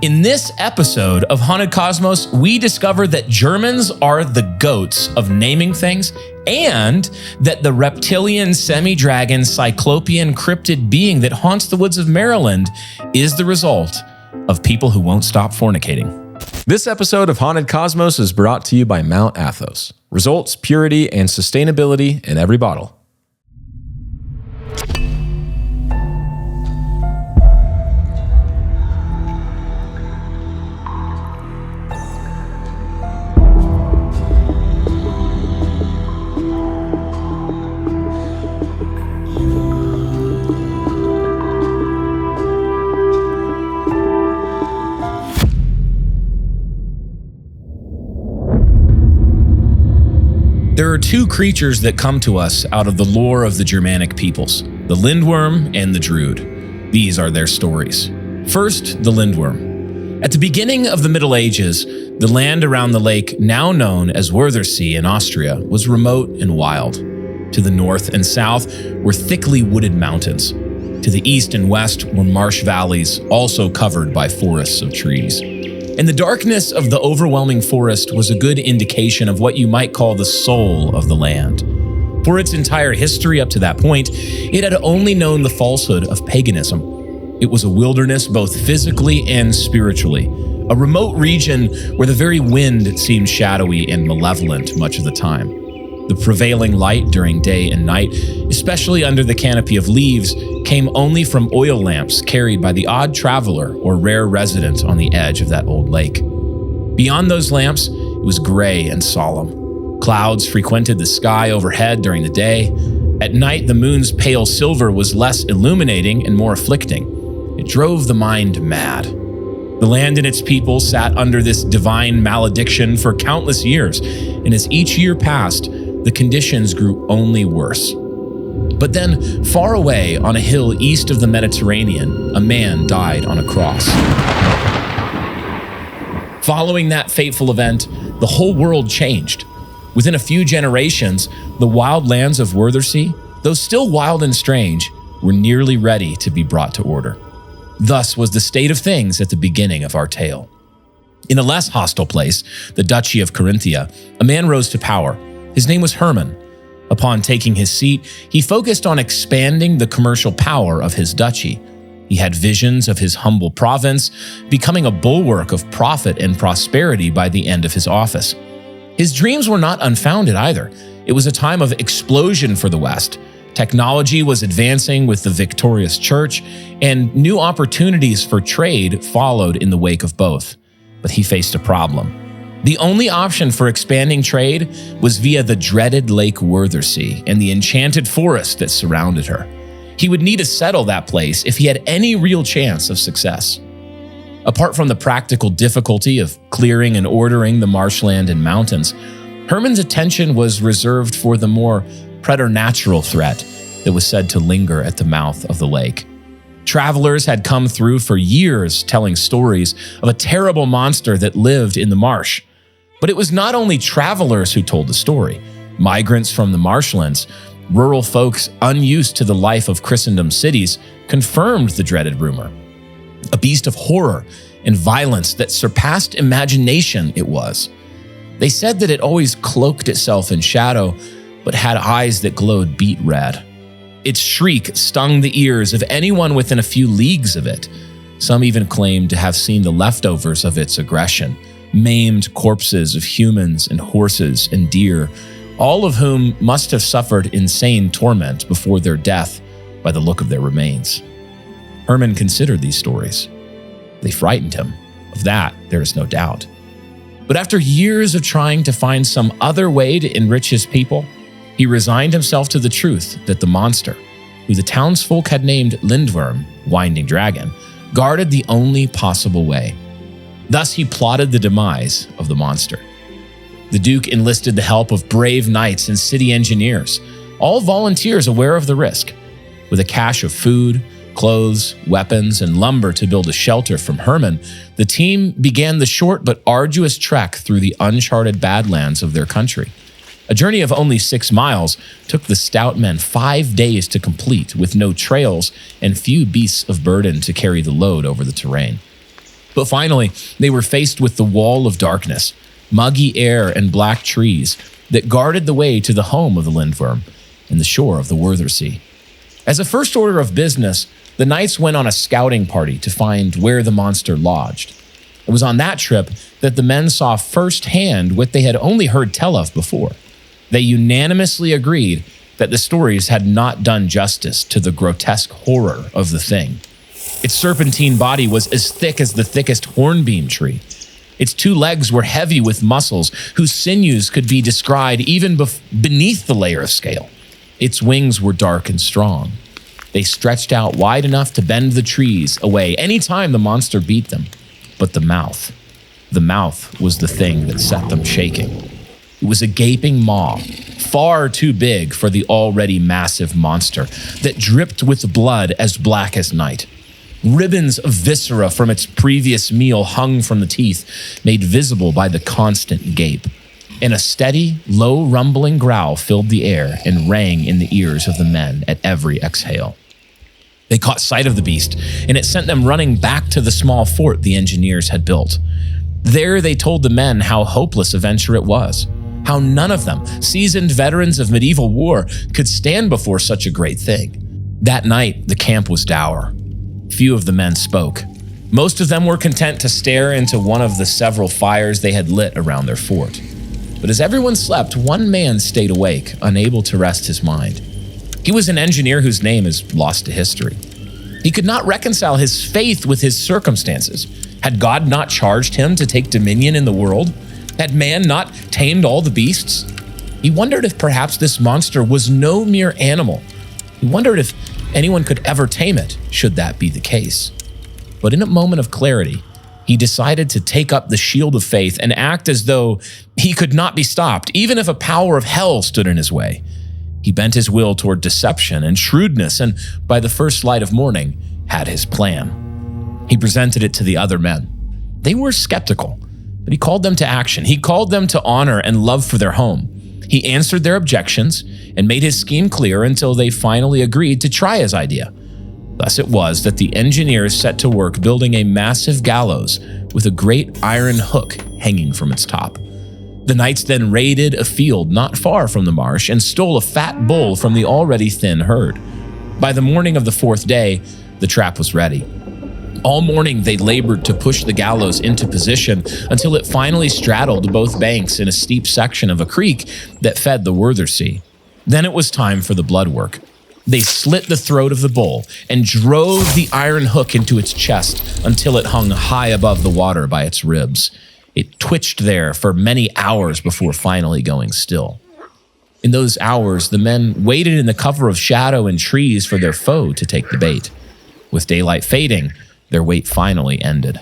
In this episode of Haunted Cosmos, we discover that Germans are the goats of naming things and that the reptilian, semi-dragon, cyclopean cryptid being that haunts the woods of Maryland is the result of people who won't stop fornicating. This episode of Haunted Cosmos is brought to you by Mount Athos. Results, purity, and sustainability in every bottle. There are two creatures that come to us out of the lore of the Germanic peoples, the Lindworm and the Drude. These are their stories. First, the Lindworm. At the beginning of the Middle Ages, the land around the lake, now known as Wörthersee in Austria, was remote and wild. To the north and south were thickly wooded mountains. To the east and west were marsh valleys, also covered by forests of trees. And the darkness of the overwhelming forest was a good indication of what you might call the soul of the land. For its entire history up to that point, it had only known the falsehood of paganism. It was a wilderness both physically and spiritually, a remote region where the very wind seemed shadowy and malevolent much of the time. The prevailing light during day and night, especially under the canopy of leaves, came only from oil lamps carried by the odd traveler or rare resident on the edge of that old lake. Beyond those lamps, it was gray and solemn. Clouds frequented the sky overhead during the day. At night, the moon's pale silver was less illuminating and more afflicting. It drove the mind mad. The land and its people sat under this divine malediction for countless years, and as each year passed, the conditions grew only worse. But then, far away on a hill east of the Mediterranean, a man died on a cross. Following that fateful event, the whole world changed. Within a few generations, the wild lands of Wörthersee, though still wild and strange, were nearly ready to be brought to order. Thus was the state of things at the beginning of our tale. In a less hostile place, the Duchy of Carinthia, a man rose to power. His name was Hermann. Upon taking his seat, he focused on expanding the commercial power of his duchy. He had visions of his humble province becoming a bulwark of profit and prosperity by the end of his office. His dreams were not unfounded either. It was a time of explosion for the West. Technology was advancing with the victorious church, and new opportunities for trade followed in the wake of both. But he faced a problem. The only option for expanding trade was via the dreaded Lake Wörthersee and the enchanted forest that surrounded her. He would need to settle that place if he had any real chance of success. Apart from the practical difficulty of clearing and ordering the marshland and mountains, Hermann's attention was reserved for the more preternatural threat that was said to linger at the mouth of the lake. Travelers had come through for years telling stories of a terrible monster that lived in the marsh. But it was not only travelers who told the story. Migrants from the marshlands, rural folks unused to the life of Christendom cities, confirmed the dreaded rumor. A beast of horror and violence that surpassed imagination it was. They said that it always cloaked itself in shadow, but had eyes that glowed beet red. Its shriek stung the ears of anyone within a few leagues of it. Some even claimed to have seen the leftovers of its aggression. Maimed corpses of humans and horses and deer, all of whom must have suffered insane torment before their death by the look of their remains. Hermann considered these stories. They frightened him. Of that, there is no doubt. But after years of trying to find some other way to enrich his people, he resigned himself to the truth that the monster, who the townsfolk had named Lindwurm, Winding Dragon, guarded the only possible way. Thus, he plotted the demise of the monster. The Duke enlisted the help of brave knights and city engineers, all volunteers aware of the risk. With a cache of food, clothes, weapons, and lumber to build a shelter from Hermann, the team began the short but arduous trek through the uncharted badlands of their country. A journey of only 6 miles took the stout men 5 days to complete, with no trails and few beasts of burden to carry the load over the terrain. But finally, they were faced with the wall of darkness, muggy air and black trees that guarded the way to the home of the Lindwurm and the shore of the Werther Sea. As a first order of business, the knights went on a scouting party to find where the monster lodged. It was on that trip that the men saw firsthand what they had only heard tell of before. They unanimously agreed that the stories had not done justice to the grotesque horror of the thing. Its serpentine body was as thick as the thickest hornbeam tree. Its 2 legs were heavy with muscles whose sinews could be descried even beneath the layer of scale. Its wings were dark and strong. They stretched out wide enough to bend the trees away any time the monster beat them. But the mouth was the thing that set them shaking. It was a gaping maw, far too big for the already massive monster, that dripped with blood as black as night. Ribbons of viscera from its previous meal hung from the teeth, made visible by the constant gape. And a steady, low rumbling growl filled the air and rang in the ears of the men at every exhale. They caught sight of the beast, and it sent them running back to the small fort the engineers had built. There they told the men how hopeless a venture it was, how none of them, seasoned veterans of medieval war, could stand before such a great thing. That night, the camp was dour. Few of the men spoke. Most of them were content to stare into one of the several fires they had lit around their fort. But as everyone slept, one man stayed awake, unable to rest his mind. He was an engineer whose name is lost to history. He could not reconcile his faith with his circumstances. Had God not charged him to take dominion in the world? Had man not tamed all the beasts? He wondered if perhaps this monster was no mere animal. He wondered if anyone could ever tame it, should that be the case. But in a moment of clarity, he decided to take up the shield of faith and act as though he could not be stopped, even if a power of hell stood in his way. He bent his will toward deception and shrewdness, and by the first light of morning, had his plan. He presented it to the other men. They were skeptical, but he called them to action. He called them to honor and love for their home. He answered their objections and made his scheme clear until they finally agreed to try his idea. Thus it was that the engineers set to work building a massive gallows with a great iron hook hanging from its top. The knights then raided a field not far from the marsh and stole a fat bull from the already thin herd. By the morning of the 4th day, the trap was ready. All morning they labored to push the gallows into position until it finally straddled both banks in a steep section of a creek that fed the Werther Sea. Then it was time for the blood work. They slit the throat of the bull and drove the iron hook into its chest until it hung high above the water by its ribs. It twitched there for many hours before finally going still. In those hours, the men waited in the cover of shadow and trees for their foe to take the bait. With daylight fading, their wait finally ended.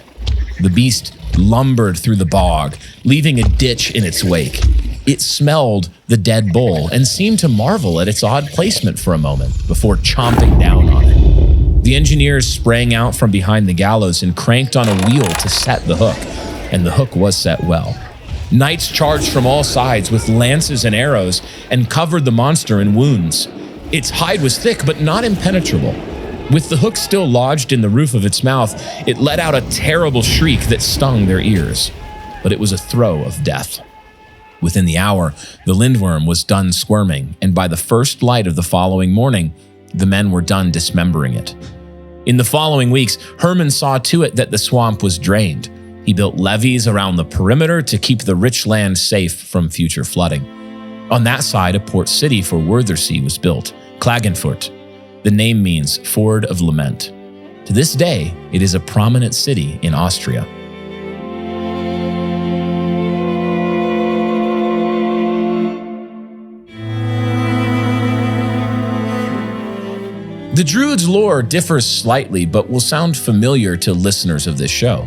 The beast lumbered through the bog, leaving a ditch in its wake. It smelled the dead bull and seemed to marvel at its odd placement for a moment before chomping down on it. The engineers sprang out from behind the gallows and cranked on a wheel to set the hook, and the hook was set well. Knights charged from all sides with lances and arrows and covered the monster in wounds. Its hide was thick but not impenetrable. With the hook still lodged in the roof of its mouth, it let out a terrible shriek that stung their ears. But it was a throe of death. Within the hour, the Lindworm was done squirming, and by the first light of the following morning, the men were done dismembering it. In the following weeks, Hermann saw to it that the swamp was drained. He built levees around the perimeter to keep the rich land safe from future flooding. On that side, a port city for Werther Sea was built, Klagenfurt. The name means Ford of Lament. To this day, it is a prominent city in Austria. The Drude's lore differs slightly, but will sound familiar to listeners of this show.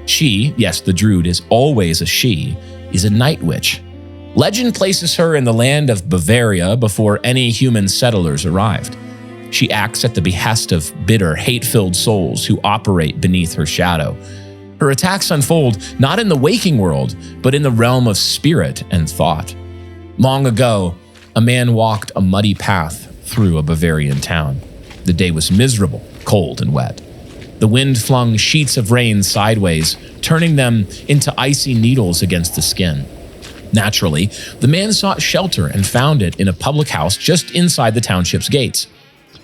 She, yes, the Drude is always a she, is a night witch. Legend places her in the land of Bavaria before any human settlers arrived. She acts at the behest of bitter, hate-filled souls who operate beneath her shadow. Her attacks unfold not in the waking world, but in the realm of spirit and thought. Long ago, a man walked a muddy path through a Bavarian town. The day was miserable, cold, and wet. The wind flung sheets of rain sideways, turning them into icy needles against the skin. Naturally, the man sought shelter and found it in a public house just inside the township's gates.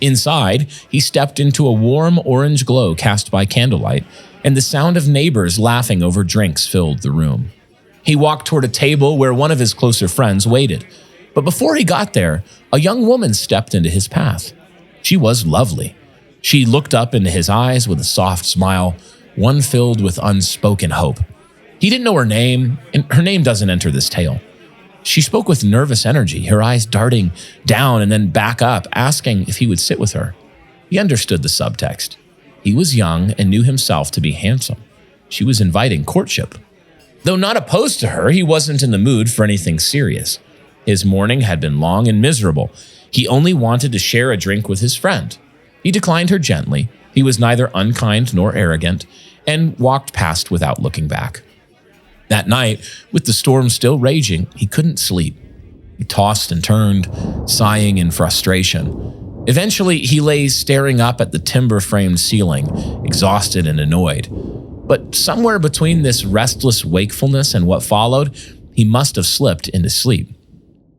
Inside, he stepped into a warm orange glow cast by candlelight, and the sound of neighbors laughing over drinks filled the room. He walked toward a table where one of his closer friends waited. But before he got there, a young woman stepped into his path. She was lovely. She looked up into his eyes with a soft smile, one filled with unspoken hope. He didn't know her name, and her name doesn't enter this tale. She spoke with nervous energy, her eyes darting down and then back up, asking if he would sit with her. He understood the subtext. He was young and knew himself to be handsome. She was inviting courtship. Though not opposed to her, he wasn't in the mood for anything serious. His morning had been long and miserable. He only wanted to share a drink with his friend. He declined her gently. He was neither unkind nor arrogant, and walked past without looking back. That night, with the storm still raging, he couldn't sleep. He tossed and turned, sighing in frustration. Eventually, he lay staring up at the timber-framed ceiling, exhausted and annoyed. But somewhere between this restless wakefulness and what followed, he must have slipped into sleep.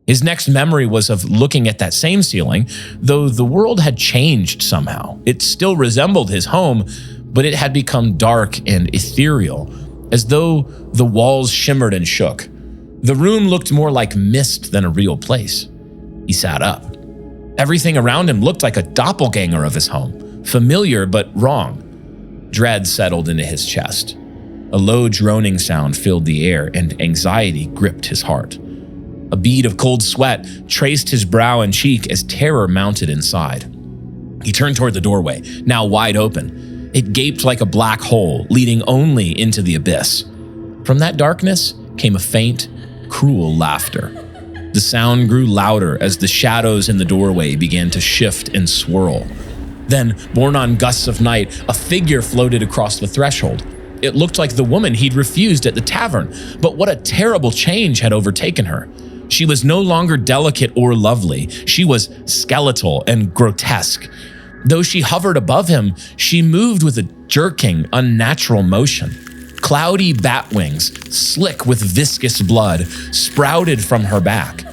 His next memory was of looking at that same ceiling, though the world had changed somehow. It still resembled his home, but it had become dark and ethereal, as though the walls shimmered and shook. The room looked more like mist than a real place. He sat up. Everything around him looked like a doppelganger of his home, familiar but wrong. Dread settled into his chest. A low droning sound filled the air, and anxiety gripped his heart. A bead of cold sweat traced his brow and cheek as terror mounted inside. He turned toward the doorway, now wide open. It gaped like a black hole, leading only into the abyss. From that darkness came a faint, cruel laughter. The sound grew louder as the shadows in the doorway began to shift and swirl. Then, borne on gusts of night, a figure floated across the threshold. It looked like the woman he'd refused at the tavern, but what a terrible change had overtaken her. She was no longer delicate or lovely. She was skeletal and grotesque. Though she hovered above him, she moved with a jerking, unnatural motion. Cloudy bat wings, slick with viscous blood, sprouted from her back.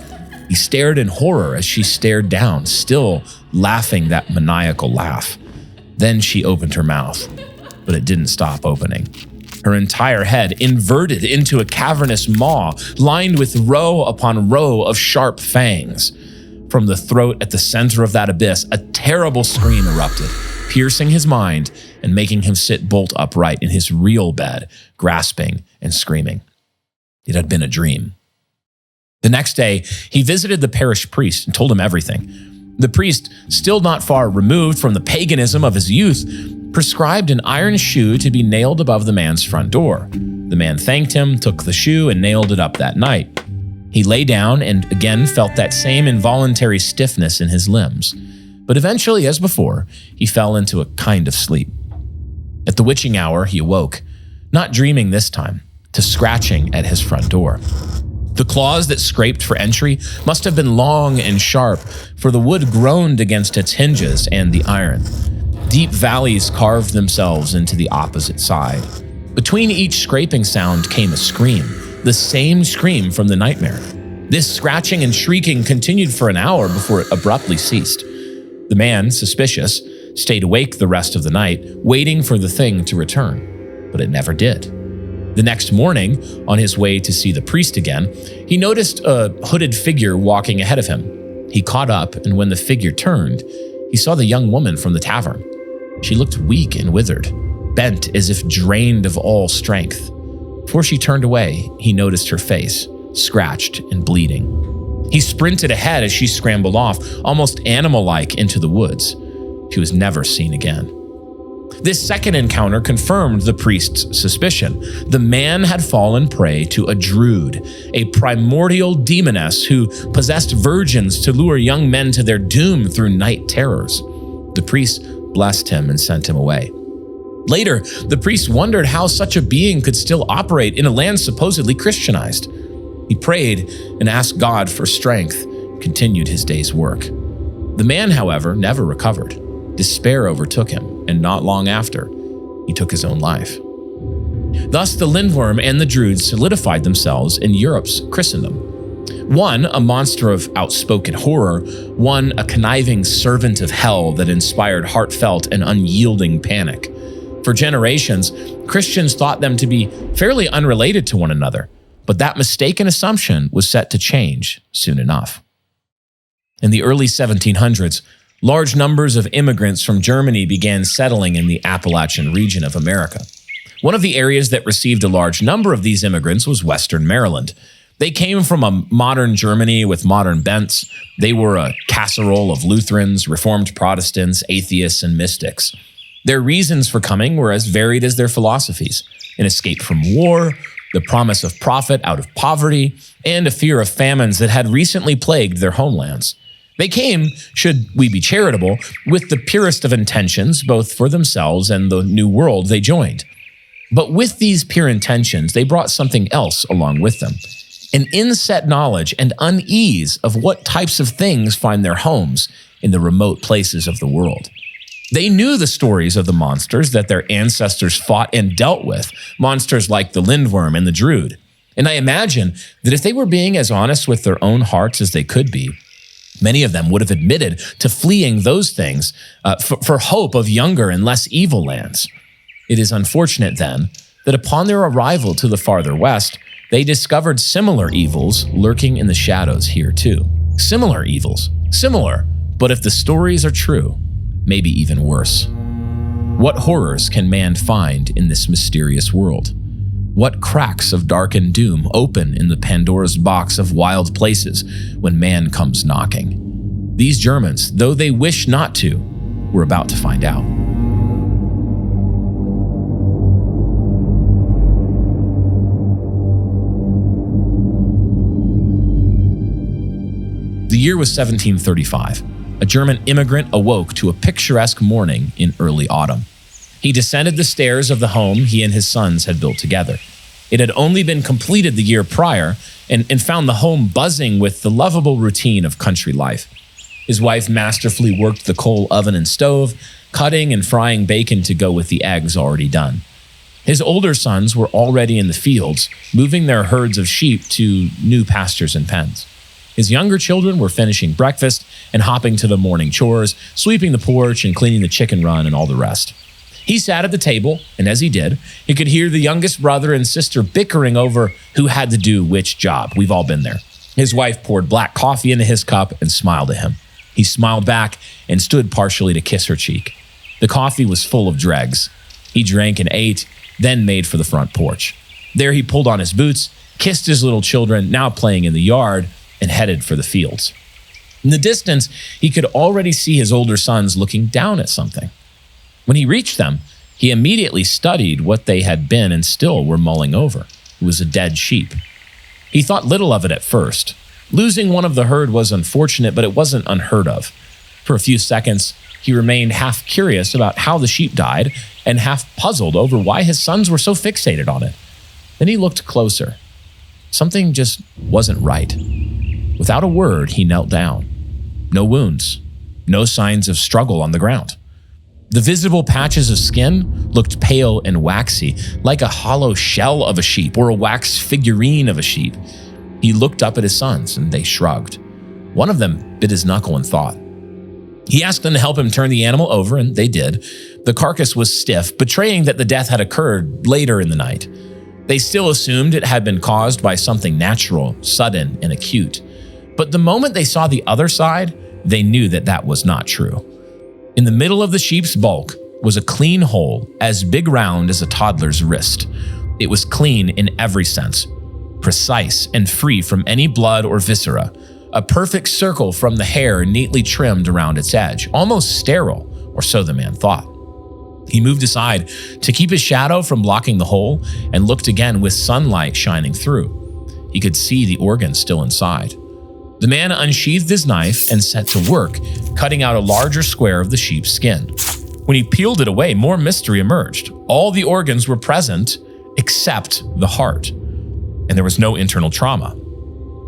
He stared in horror as she stared down, still laughing that maniacal laugh. Then she opened her mouth, but it didn't stop opening. Her entire head inverted into a cavernous maw, lined with row upon row of sharp fangs. From the throat at the center of that abyss, a terrible scream erupted, piercing his mind and making him sit bolt upright in his real bed, grasping and screaming. It had been a dream. The next day, he visited the parish priest and told him everything. The priest, still not far removed from the paganism of his youth, prescribed an iron shoe to be nailed above the man's front door. The man thanked him, took the shoe, and nailed it up that night. He lay down and again felt that same involuntary stiffness in his limbs. But eventually, as before, he fell into a kind of sleep. At the witching hour, he awoke, not dreaming this time, to scratching at his front door. The claws that scraped for entry must have been long and sharp, for the wood groaned against its hinges and the iron. Deep valleys carved themselves into the opposite side. Between each scraping sound came a scream, the same scream from the nightmare. This scratching and shrieking continued for an hour before it abruptly ceased. The man, suspicious, stayed awake the rest of the night, waiting for the thing to return, but it never did. The next morning, on his way to see the priest again, he noticed a hooded figure walking ahead of him. He caught up, and when the figure turned, he saw the young woman from the tavern. She looked weak and withered, bent as if drained of all strength. Before she turned away, he noticed her face, scratched and bleeding. He sprinted ahead as she scrambled off, almost animal-like, into the woods. She was never seen again. This second encounter confirmed the priest's suspicion. The man had fallen prey to a Drude, a primordial demoness who possessed virgins to lure young men to their doom through night terrors. The priest blessed him and sent him away. Later, the priest wondered how such a being could still operate in a land supposedly Christianized. He prayed and asked God for strength, continued his day's work. The man, however, never recovered. Despair overtook him, and not long after, he took his own life. Thus, the Lindworm and the Drude solidified themselves in Europe's Christendom. One, a monster of outspoken horror, one, a conniving servant of hell that inspired heartfelt and unyielding panic. For generations, Christians thought them to be fairly unrelated to one another, but that mistaken assumption was set to change soon enough. In the early 1700s, large numbers of immigrants from Germany began settling in the Appalachian region of America. One of the areas that received a large number of these immigrants was Western Maryland. They came from a modern Germany with modern bents. They were a casserole of Lutherans, Reformed Protestants, atheists, and mystics. Their reasons for coming were as varied as their philosophies: an escape from war, the promise of profit out of poverty, and a fear of famines that had recently plagued their homelands. They came, should we be charitable, with the purest of intentions, both for themselves and the new world they joined. But with these pure intentions, they brought something else along with them: an inset knowledge and unease of what types of things find their homes in the remote places of the world. They knew the stories of the monsters that their ancestors fought and dealt with, monsters like the Lindworm and the Drude. And I imagine that if they were being as honest with their own hearts as they could be, many of them would have admitted to fleeing those things for hope of younger and less evil lands. It is unfortunate, then, that upon their arrival to the farther west, they discovered similar evils lurking in the shadows here too. Similar evils. Similar, but if the stories are true, maybe even worse. What horrors can man find in this mysterious world? What cracks of darkened doom open in the Pandora's box of wild places when man comes knocking? These Germans, though they wish not to, were about to find out. The year was 1735. A German immigrant awoke to a picturesque morning in early autumn. He descended the stairs of the home he and his sons had built together. It had only been completed the year prior and found the home buzzing with the lovable routine of country life. His wife masterfully worked the coal oven and stove, cutting and frying bacon to go with the eggs already done. His older sons were already in the fields, moving their herds of sheep to new pastures and pens. His younger children were finishing breakfast and hopping to the morning chores, sweeping the porch and cleaning the chicken run and all the rest. He sat at the table, and as he did, he could hear the youngest brother and sister bickering over who had to do which job. We've all been there. His wife poured black coffee into his cup and smiled at him. He smiled back and stood partially to kiss her cheek. The coffee was full of dregs. He drank and ate, then made for the front porch. There he pulled on his boots, kissed his little children, now playing in the yard, and headed for the fields. In the distance, he could already see his older sons looking down at something. When he reached them, he immediately studied what they had been and still were mulling over. It was a dead sheep. He thought little of it at first. Losing one of the herd was unfortunate, but it wasn't unheard of. For a few seconds, he remained half curious about how the sheep died and half puzzled over why his sons were so fixated on it. Then he looked closer. Something just wasn't right. Without a word, he knelt down. No wounds, no signs of struggle on the ground. The visible patches of skin looked pale and waxy, like a hollow shell of a sheep or a wax figurine of a sheep. He looked up at his sons, and they shrugged. One of them bit his knuckle and thought. He asked them to help him turn the animal over, and they did. The carcass was stiff, betraying that the death had occurred later in the night. They still assumed it had been caused by something natural, sudden, and acute. But the moment they saw the other side, they knew that that was not true. In the middle of the sheep's bulk was a clean hole as big round as a toddler's wrist. It was clean in every sense, precise and free from any blood or viscera, a perfect circle from the hair neatly trimmed around its edge, almost sterile, or so the man thought. He moved aside to keep his shadow from blocking the hole and looked again with sunlight shining through. He could see the organs still inside. The man unsheathed his knife and set to work, cutting out a larger square of the sheep's skin. When he peeled it away, more mystery emerged. All the organs were present except the heart, and there was no internal trauma.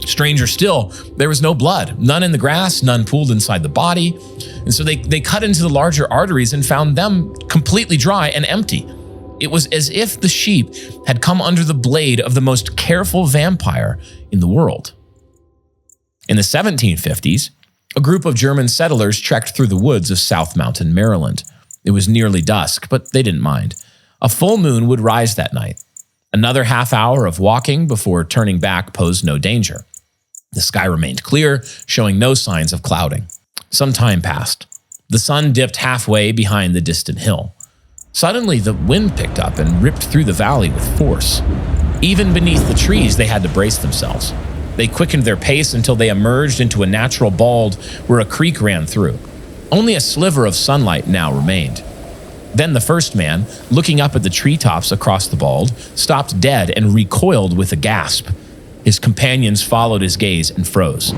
Stranger still, there was no blood, none in the grass, none pooled inside the body. And so they cut into the larger arteries and found them completely dry and empty. It was as if the sheep had come under the blade of the most careful vampire in the world. In the 1750s, a group of German settlers trekked through the woods of South Mountain, Maryland. It was nearly dusk, but they didn't mind. A full moon would rise that night. Another half hour of walking before turning back posed no danger. The sky remained clear, showing no signs of clouding. Some time passed. The sun dipped halfway behind the distant hill. Suddenly, the wind picked up and ripped through the valley with force. Even beneath the trees, they had to brace themselves. They quickened their pace until they emerged into a natural bald where a creek ran through. Only a sliver of sunlight now remained. Then the first man, looking up at the treetops across the bald, stopped dead and recoiled with a gasp. His companions followed his gaze and froze.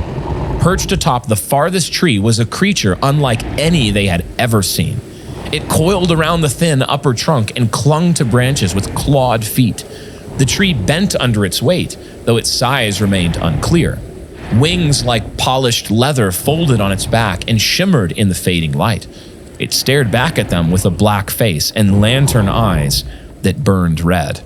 Perched atop the farthest tree was a creature unlike any they had ever seen. It coiled around the thin upper trunk and clung to branches with clawed feet. The tree bent under its weight, though its size remained unclear. Wings like polished leather folded on its back and shimmered in the fading light. It stared back at them with a black face and lantern eyes that burned red.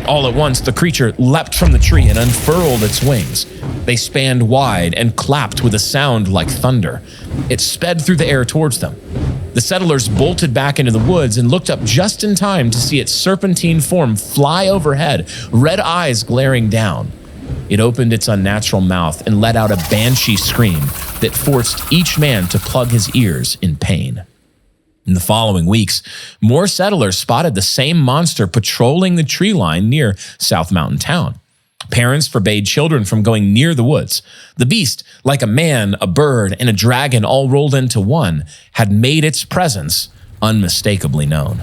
All at once, the creature leapt from the tree and unfurled its wings. They spanned wide and clapped with a sound like thunder. It sped through the air towards them. The settlers bolted back into the woods and looked up just in time to see its serpentine form fly overhead, red eyes glaring down. It opened its unnatural mouth and let out a banshee scream that forced each man to plug his ears in pain. In the following weeks, more settlers spotted the same monster patrolling the tree line near South Mountain Town. Parents forbade children from going near the woods. The beast, like a man, a bird, and a dragon all rolled into one, had made its presence unmistakably known.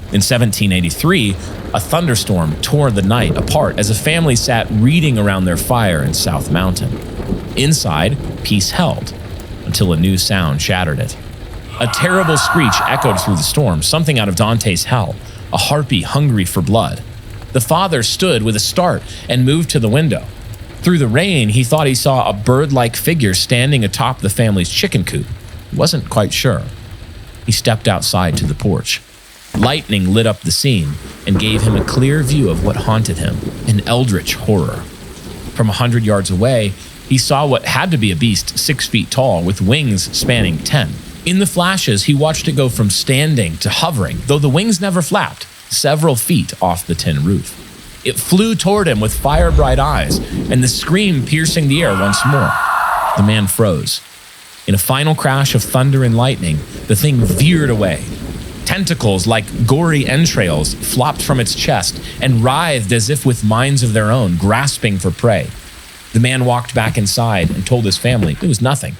In 1783, a thunderstorm tore the night apart as a family sat reading around their fire in South Mountain. Inside, peace held, until a new sound shattered it. A terrible screech echoed through the storm, something out of Dante's hell, a harpy hungry for blood. The father stood with a start and moved to the window. Through the rain, he thought he saw a bird-like figure standing atop the family's chicken coop. He wasn't quite sure. He stepped outside to the porch. Lightning lit up the scene and gave him a clear view of what haunted him, an eldritch horror. From 100 yards away, he saw what had to be a beast 6 feet tall with wings spanning 10. In the flashes, he watched it go from standing to hovering, though the wings never flapped, several feet off the tin roof. It flew toward him with fire-bright eyes, and the scream piercing the air once more. The man froze. In a final crash of thunder and lightning, the thing veered away. Tentacles like gory entrails flopped from its chest and writhed as if with minds of their own, grasping for prey. The man walked back inside and told his family it was nothing,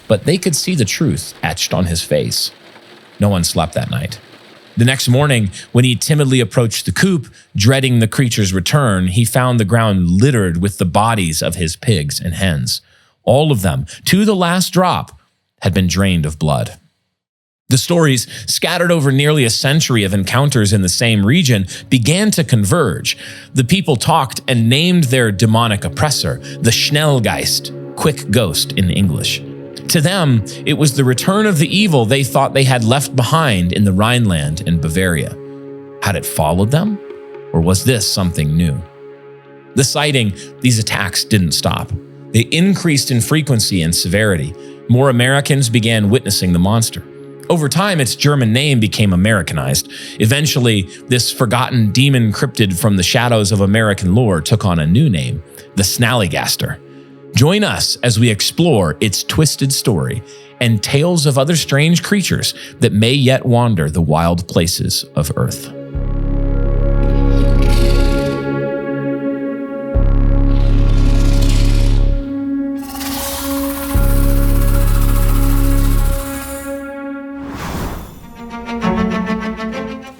but they could see the truth etched on his face. No one slept that night. The next morning, when he timidly approached the coop, dreading the creature's return, he found the ground littered with the bodies of his pigs and hens. All of them, to the last drop, had been drained of blood. The stories, scattered over nearly a century of encounters in the same region, began to converge. The people talked and named their demonic oppressor the Snallygaster, quick ghost in English. To them, it was the return of the evil they thought they had left behind in the Rhineland and Bavaria. Had it followed them? Or was this something new? The sighting, these attacks didn't stop. They increased in frequency and severity. More Americans began witnessing the monster. Over time, its German name became Americanized. Eventually, this forgotten demon cryptid from the shadows of American lore took on a new name, the Snallygaster. Join us as we explore its twisted story and tales of other strange creatures that may yet wander the wild places of Earth.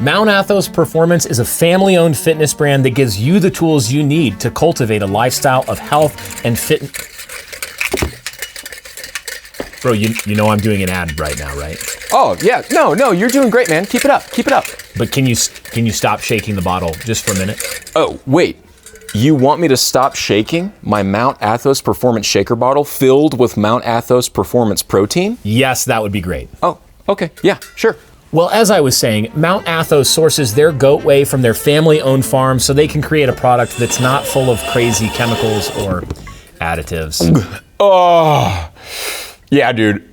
Mount Athos Performance is a family-owned fitness brand that gives you the tools you need to cultivate a lifestyle of health and fitness. Bro, you know I'm doing an ad right now, right? Oh, yeah. No, you're doing great, man. Keep it up. Keep it up. But can you stop shaking the bottle just for a minute? Oh, wait. You want me to stop shaking my Mount Athos Performance shaker bottle filled with Mount Athos Performance protein? Yes, that would be great. Oh, okay. Yeah, sure. Well, as I was saying, Mount Athos sources their goat whey from their family-owned farm so they can create a product that's not full of crazy chemicals or additives. Oh, yeah, dude.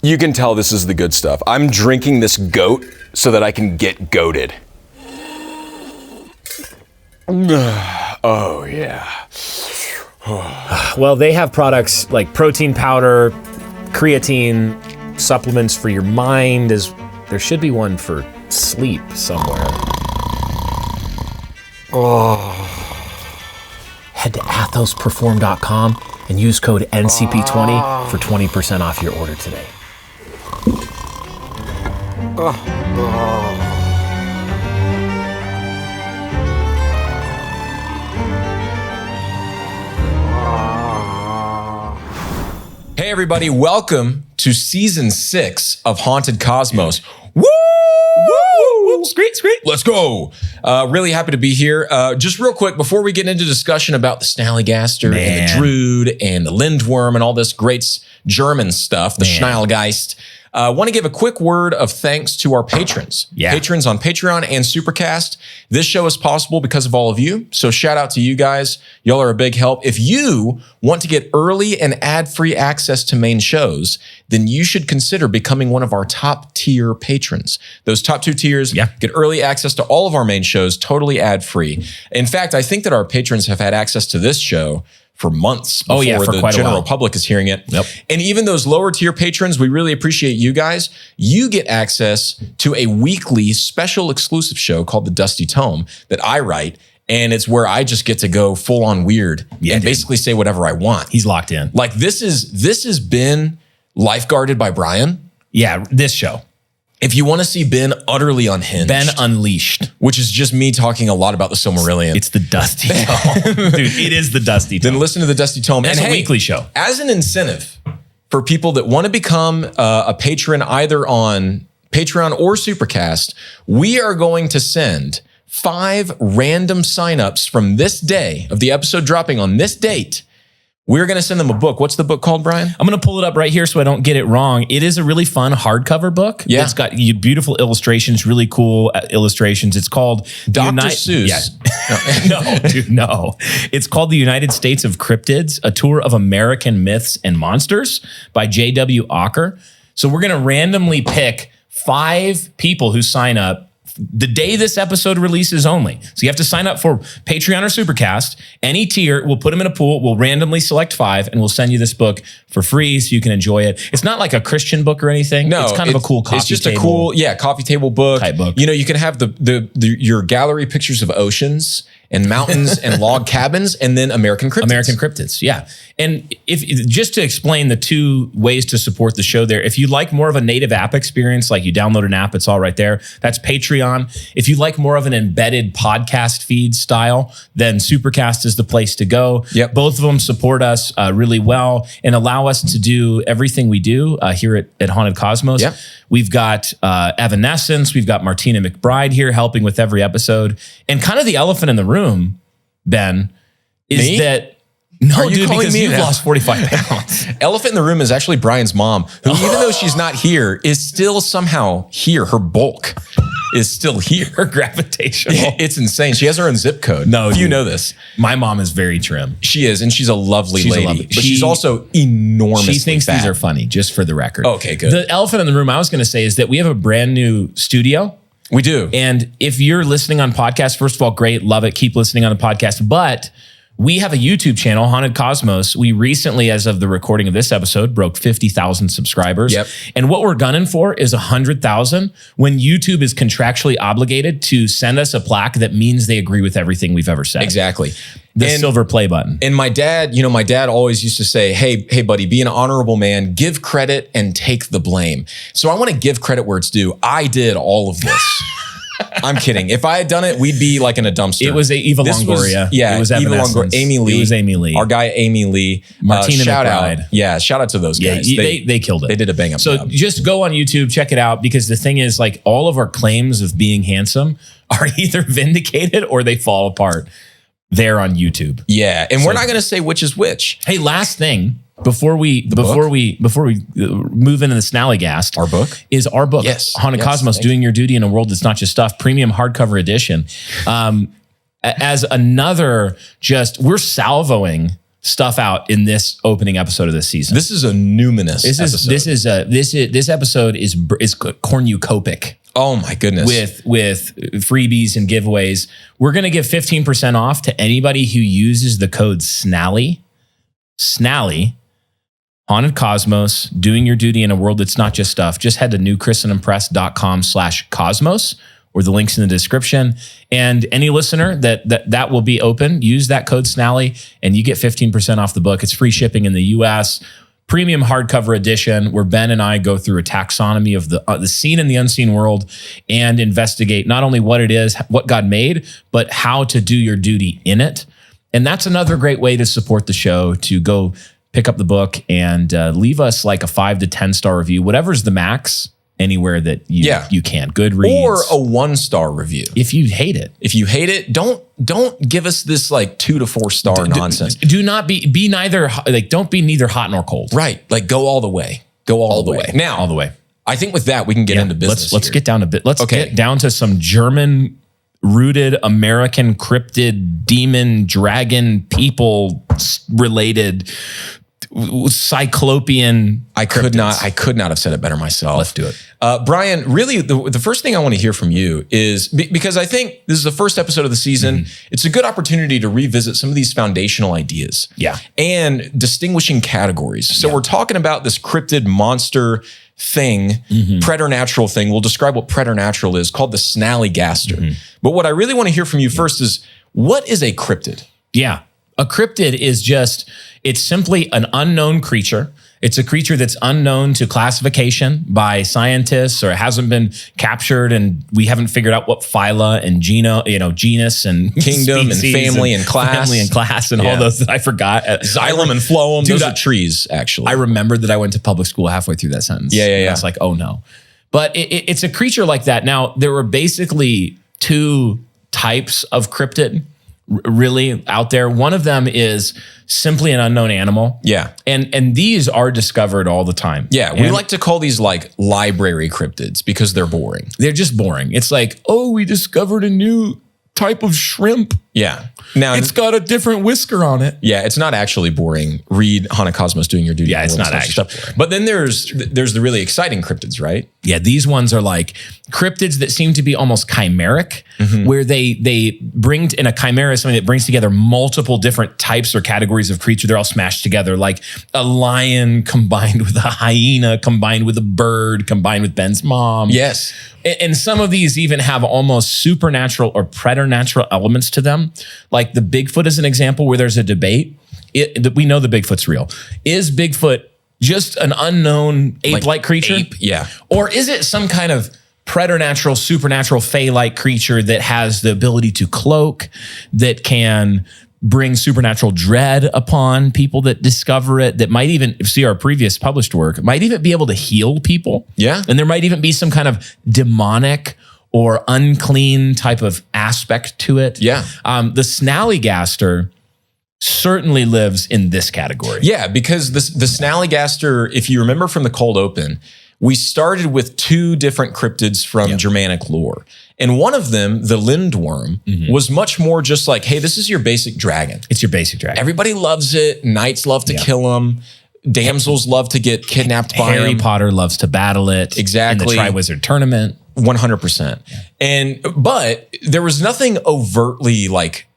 You can tell this is the good stuff. I'm drinking this goat so that I can get goated. Oh, yeah. Well, they have products like protein powder, creatine, supplements for your mind. There should be one for sleep somewhere. Head to athosperform.com and use code NCP20 for 20% off your order today. Hey, everybody, welcome to season 6 of Haunted Cosmos. Woo! Woo! Screet. Let's go. Really happy to be here. Just real quick, before we get into discussion about the Snallygaster and the Drude and the Lindworm and all this great German stuff, the Schnelle. I want to give a quick word of thanks to our patrons. Patrons on Patreon and Supercast. This show is possible because of all of you. So shout out to you guys. Y'all are a big help. If you want to get early and ad-free access to main shows, then you should consider becoming one of our top tier patrons. Those top 2 tiers get early access to all of our main shows, totally ad-free. In fact, I think that our patrons have had access to this show for months before the general public is hearing it. And even those lower tier patrons, we really appreciate you guys. You get access to a weekly special exclusive show called The Dusty Tome that I write. And it's where I just get to go full on weird and basically say whatever I want. He's locked in. Like this has been lifeguarded by Brian. Yeah, this show. If you want to see Ben utterly unhinged. Ben Unleashed. Which is just me talking a lot about the Silmarillion. It's the Dusty Tome. Dude, it is the Dusty Tome. Then listen to the Dusty Tome. It's a weekly show. As an incentive for people that want to become a patron either on Patreon or Supercast, we are going to send 5 random signups from this day of the episode dropping on this date. We're going to send them a book. What's the book called, Brian? I'm going to pull it up right here so I don't get it wrong. It is a really fun hardcover book. Yeah. It's got beautiful illustrations, really cool illustrations. It's called Dr. Seuss. No, dude, no. It's called The United States of Cryptids, A Tour of American Myths and Monsters by J.W. Ocker. So we're going to randomly pick 5 people who sign up the day this episode releases only. So you have to sign up for Patreon or Supercast. Any tier, we'll put them in a pool. We'll randomly select 5 and we'll send you this book for free so you can enjoy it. It's not like a Christian book or anything. No, it's kind of a cool coffee table. It's just a cool, coffee table book. Type book. You know, you can have your gallery pictures of oceans and mountains and log cabins and then American cryptids. American cryptids, yeah. And if just to explain the 2 ways to support the show there, if you like more of a native app experience, like you download an app, it's all right there. That's Patreon. If you like more of an embedded podcast feed style, then Supercast is the place to go. Yep. Both of them support us really well and allow us to do everything we do here at Haunted Cosmos. Yep. We've got Evanescence. We've got Martina McBride here helping with every episode. And kind of the elephant in the room, Ben, is Me? that... No, Are you dude, calling because me you've an lost 45 pounds. Elephant in the room is actually Brian's mom, who even though she's not here, is still somehow here. Her bulk is still here. Her gravitational. It's insane. She has her own zip code. No, you dude. know this. My mom is very trim. She is, and she's a lovely lady. But she's also enormously She thinks fat. these are funny, just for the record. Okay, good. The elephant in the room I was going to say is that we have a brand new studio. We do. And if you're listening on podcast, first of all, great, love it. Keep listening on the podcast. But we have a YouTube channel, Haunted Cosmos. We recently, as of the recording of this episode, broke 50,000 subscribers. Yep. And what we're gunning for is 100,000 when YouTube is contractually obligated to send us a plaque that means they agree with everything we've ever said. Exactly. The silver play button. And my dad always used to say, hey, buddy, be an honorable man, give credit and take the blame. So I want to give credit where it's due. I did all of this. I'm kidding. If I had done it, we'd be like in a dumpster. It was Eva Longoria. It was Eva Longoria. Amy Lee. It was Amy Lee. Our guy, Amy Lee. Martina shout McBride. out. Yeah, shout out to those guys. They killed it. They did a bang up job. So just go on YouTube, check it out, because the thing is, like, all of our claims of being handsome are either vindicated or they fall apart there on YouTube. Yeah, and we're not going to say which is which. Hey, last thing. before we move into the Snallygaster, Our book? is our book. Yes. Haunted Yes, Cosmos, thank Doing Your Duty in a World That's Not Just Stuff, premium hardcover edition. As another, we're salvoing stuff out in this opening episode of this season. This is a numinous episode. This episode is cornucopic. Oh my goodness. With freebies and giveaways. We're going to give 15% off to anybody who uses the code Snally, Haunted Cosmos, Doing Your Duty in a World That's Not Just Stuff. Just head to newchristianandpress.com/cosmos, or the link's in the description. And any listener that will be open, use that code Snally and you get 15% off the book. It's free shipping in the US. Premium hardcover edition, where Ben and I go through a taxonomy of the seen and the unseen world and investigate not only what it is, what God made, but how to do your duty in it. And that's another great way to support the show, to go pick up the book and leave us like a 5 to 10 star review, whatever's the max, anywhere that you can. Goodreads. Or a 1-star review. If you hate it. If you hate it, don't give us this like 2 to 4 star nonsense. Do not be neither, like, don't be neither hot nor cold. Right. Like, go all the way. Go all the way. Now, all the way. I think with that, we can get into business. Let's get down to Let's get down to some German rooted American cryptid demon dragon people related cyclopean. I could not have said it better myself. Let's do it. Brian, really, the first thing I want to hear from you is, because I think this is the first episode of the season, it's a good opportunity to revisit some of these foundational ideas. Yeah. And distinguishing categories. So we're talking about this cryptid monster thing, preternatural thing. We'll describe what preternatural is, called the Snallygaster. But what I really want to hear from you first is, what is a cryptid? Yeah. A cryptid is it's simply an unknown creature. It's a creature that's unknown to classification by scientists, or it hasn't been captured, and we haven't figured out what phyla and genus and kingdom and family and class. And all those that I forgot. Xylem and phloem, those are trees, actually. I remembered that I went to public school halfway through that sentence. Yeah. I was like, oh no. But it's a creature like that. Now, there were basically 2 types of cryptid really out there. One of them is simply an unknown animal. Yeah. And these are discovered all the time. Yeah. We like to call these like library cryptids because they're boring. They're just boring. It's like, oh, we discovered a new type of shrimp. Yeah. Now it's got a different whisker on it. Yeah, it's not actually boring. Read Haunted Cosmos, Doing Your Duty. Yeah, it's not actually boring. But then there's the really exciting cryptids, right? Yeah, these ones are like cryptids that seem to be almost chimeric, where they bring in a chimera is something that brings together multiple different types or categories of creature. They're all smashed together, like a lion combined with a hyena, combined with a bird, combined with Ben's mom. Yes. And some of these even have almost supernatural or preternatural elements to them. Like the Bigfoot is an example where there's a debate. We know the Bigfoot's real. Is Bigfoot just an unknown ape-like creature? Yeah. Or is it some kind of preternatural, supernatural, fae-like creature that has the ability to cloak, that can bring supernatural dread upon people that discover it, that might even see our previous published work, might even be able to heal people? Yeah. And there might even be some kind of demonic or unclean type of aspect to it. Yeah. The Snallygaster certainly lives in this category. Yeah, because the Snallygaster, if you remember from the cold open, we started with 2 different cryptids from Germanic lore. And one of them, the Lindworm, was much more just like, hey, this is your basic dragon. It's your basic dragon. Everybody loves it. Knights love to kill them. Damsels love to get kidnapped by Harry him. Potter loves to battle it. Exactly. In the Triwizard Tournament. 100%. But there was nothing overtly like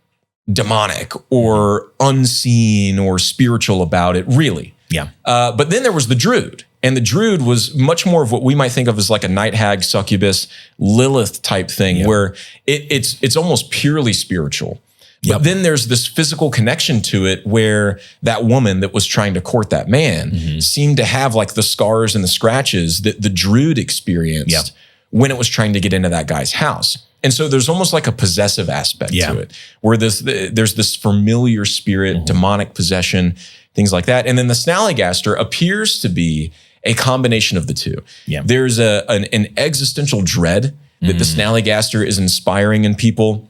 demonic or unseen or spiritual about it, really. Yeah. But then there was the Drude. And the Drude was much more of what we might think of as like a night hag, succubus, Lilith type thing, where it's almost purely spiritual. But then there's this physical connection to it where that woman that was trying to court that man seemed to have like the scars and the scratches that the Drude experienced when it was trying to get into that guy's house. And so there's almost like a possessive aspect to it, where there's this familiar spirit, demonic possession, things like that. And then the Snallygaster appears to be a combination of the 2. Yeah. There's an existential dread that the Snallygaster is inspiring in people.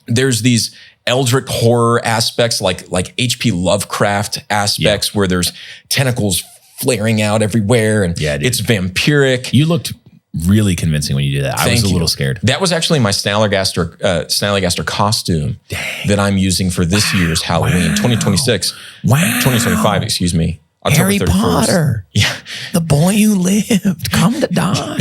There's these eldritch horror aspects, like H.P. Lovecraft aspects, where there's tentacles flaring out everywhere, and it's vampiric. You looked really convincing when you did that. I was a little scared. That was actually my Snallygaster costume that I'm using for this year's Halloween, 2026. Wow. 2025, excuse me. October Harry 31st. Potter. Yeah. The boy who lived, come to die.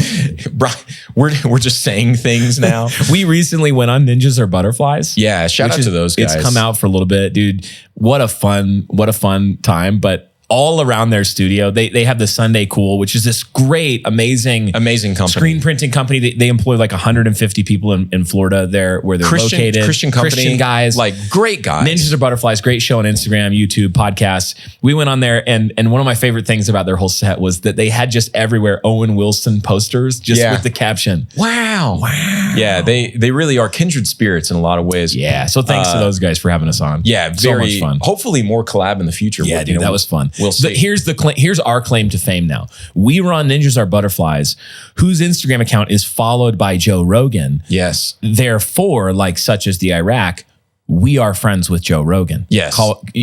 Brian, we're just saying things now. We recently went on Ninjas Are Butterflies. Yeah, shout out to those guys. It's come out for a little bit, dude. What a fun time. But all around their studio, they have the Sunday Cool, which is this great, amazing company. Screen printing company. They employ like 150 people in Florida there where they're located. Christian company. Christian guys. Like great guys. Ninjas Are Butterflies, great show on Instagram, YouTube, podcasts. We went on there and one of my favorite things about their whole set was that they had just everywhere Owen Wilson posters just with the caption. Wow. Yeah, they really are kindred spirits in a lot claim Yeah. So thanks to those guys for having us on. Yeah, so much fun. Hopefully more collab in the future. Yeah, dude, that was fun. We'll see. Here's our claim to fame now. We run Ninjas Are Butterflies, whose Instagram account is followed by Joe Rogan. Yes. Therefore, like such as the Iraq, we are friends with Joe Rogan. Yes.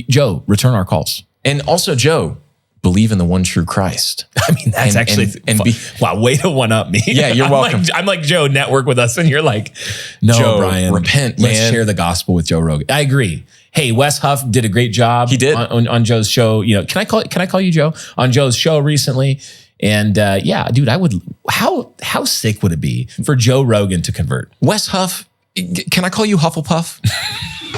Joe, return our calls. And also, Joe, believe in the one true Christ. I mean, that's wow, way to one up me. Yeah, you're welcome. I'm like, Joe, network with us. And you're like, no, Joe, Brian, repent, let's man. share the gospel with Joe Rogan. I agree. Hey, Wes Huff did a great job. He did on Joe's show. You know, can I call you Joe on Joe's show recently? And yeah, dude, I would. How sick would it be for Joe Rogan to convert? Wes Huff, can I call you Hufflepuff?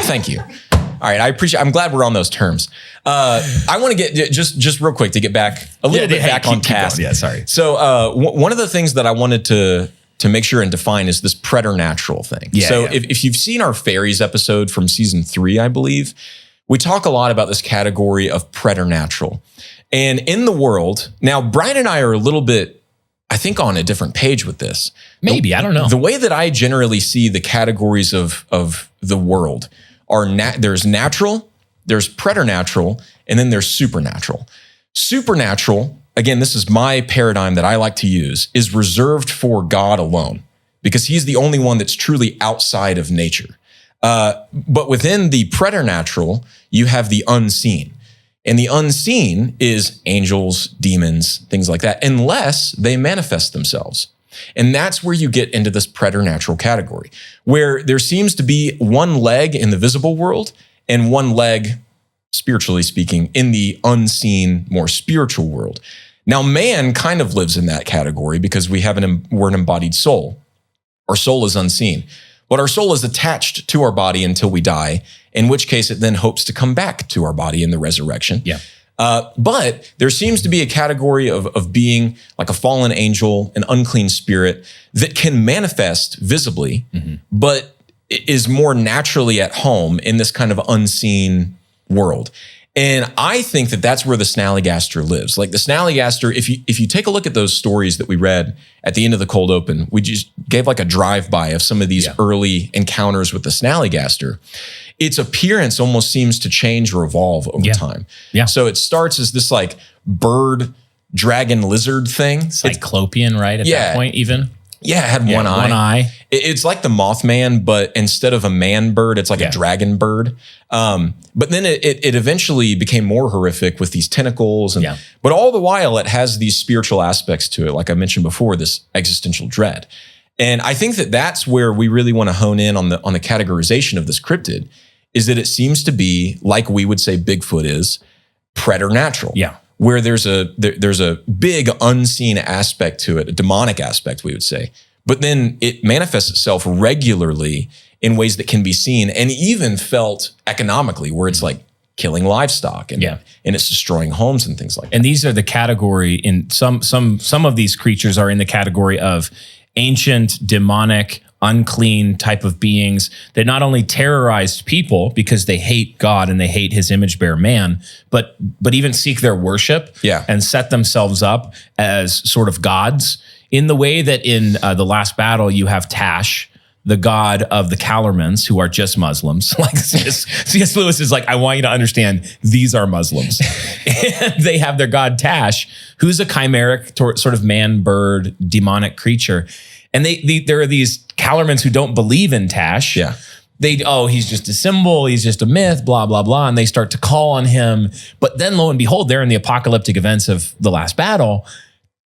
Thank you. All right, I appreciate. I'm glad we're on those terms. I want to get just real quick to get back a little bit back on task. Yeah, sorry. So one of the things that I wanted to make sure and define is this preternatural thing. Yeah, so yeah. If you've seen our fairies episode from season 3, I believe, we talk a lot about this category of preternatural. And in the world, now Brian and I are a little bit, I think, on a different page with this. Maybe, I don't know. The way that I generally see the categories of the world are there's natural, there's preternatural, and then there's supernatural. Supernatural, again, this is my paradigm that I like to use, is reserved for God alone because he's the only one that's truly outside of nature. But within the preternatural, you have the unseen. And the unseen is angels, demons, things like that, unless they manifest themselves. And that's where you get into this preternatural category, where there seems to be one leg in the visible world and one leg, spiritually speaking, in the unseen, more spiritual world. Now, man kind of lives in that category because we're an embodied soul. Our soul is unseen, but our soul is attached to our body until we die, in which case it then hopes to come back to our body in the resurrection. Yeah. But there seems to be a category of being like a fallen angel, an unclean spirit that can manifest visibly, but is more naturally at home in this kind of unseen world. And I think that that's where the Snallygaster lives. Like the Snallygaster, if you take a look at those stories that we read at the end of the cold open, we just gave like a drive-by of some of these early encounters with the Snallygaster. Its appearance almost seems to change or evolve over time. Yeah. So it starts as this like bird, dragon, lizard thing. Cyclopean, right? At that point, even. Yeah, it had one eye. One eye. It's like the Mothman, but instead of a man bird, it's like a dragon bird. But then it eventually became more horrific with these tentacles. But all the while, it has these spiritual aspects to it, like I mentioned before, this existential dread. And I think that that's where we really want to hone in on the categorization of this cryptid, is that it seems to be, like we would say Bigfoot is, preternatural. Yeah. Where there's a big unseen aspect to it, a demonic aspect, we would say. But then it manifests itself regularly in ways that can be seen and even felt economically, where it's like killing livestock and it's destroying homes and things like that. And these are the category in some of these creatures are in the category of ancient, demonic, unclean type of beings that not only terrorized people because they hate God and they hate his image bearer man, but even seek their worship and set themselves up as sort of gods in the way that in the last battle you have Tash, the god of the Calormans, who are just Muslims. Like C.S. Lewis is like, I want you to understand, these are Muslims. And they have their god Tash, who's a chimeric sort of man-bird demonic creature. And there are these Calormans who don't believe in Tash. Yeah. he's just a symbol, he's just a myth, blah, blah, blah. And they start to call on him. But then lo and behold, there in the apocalyptic events of the last battle,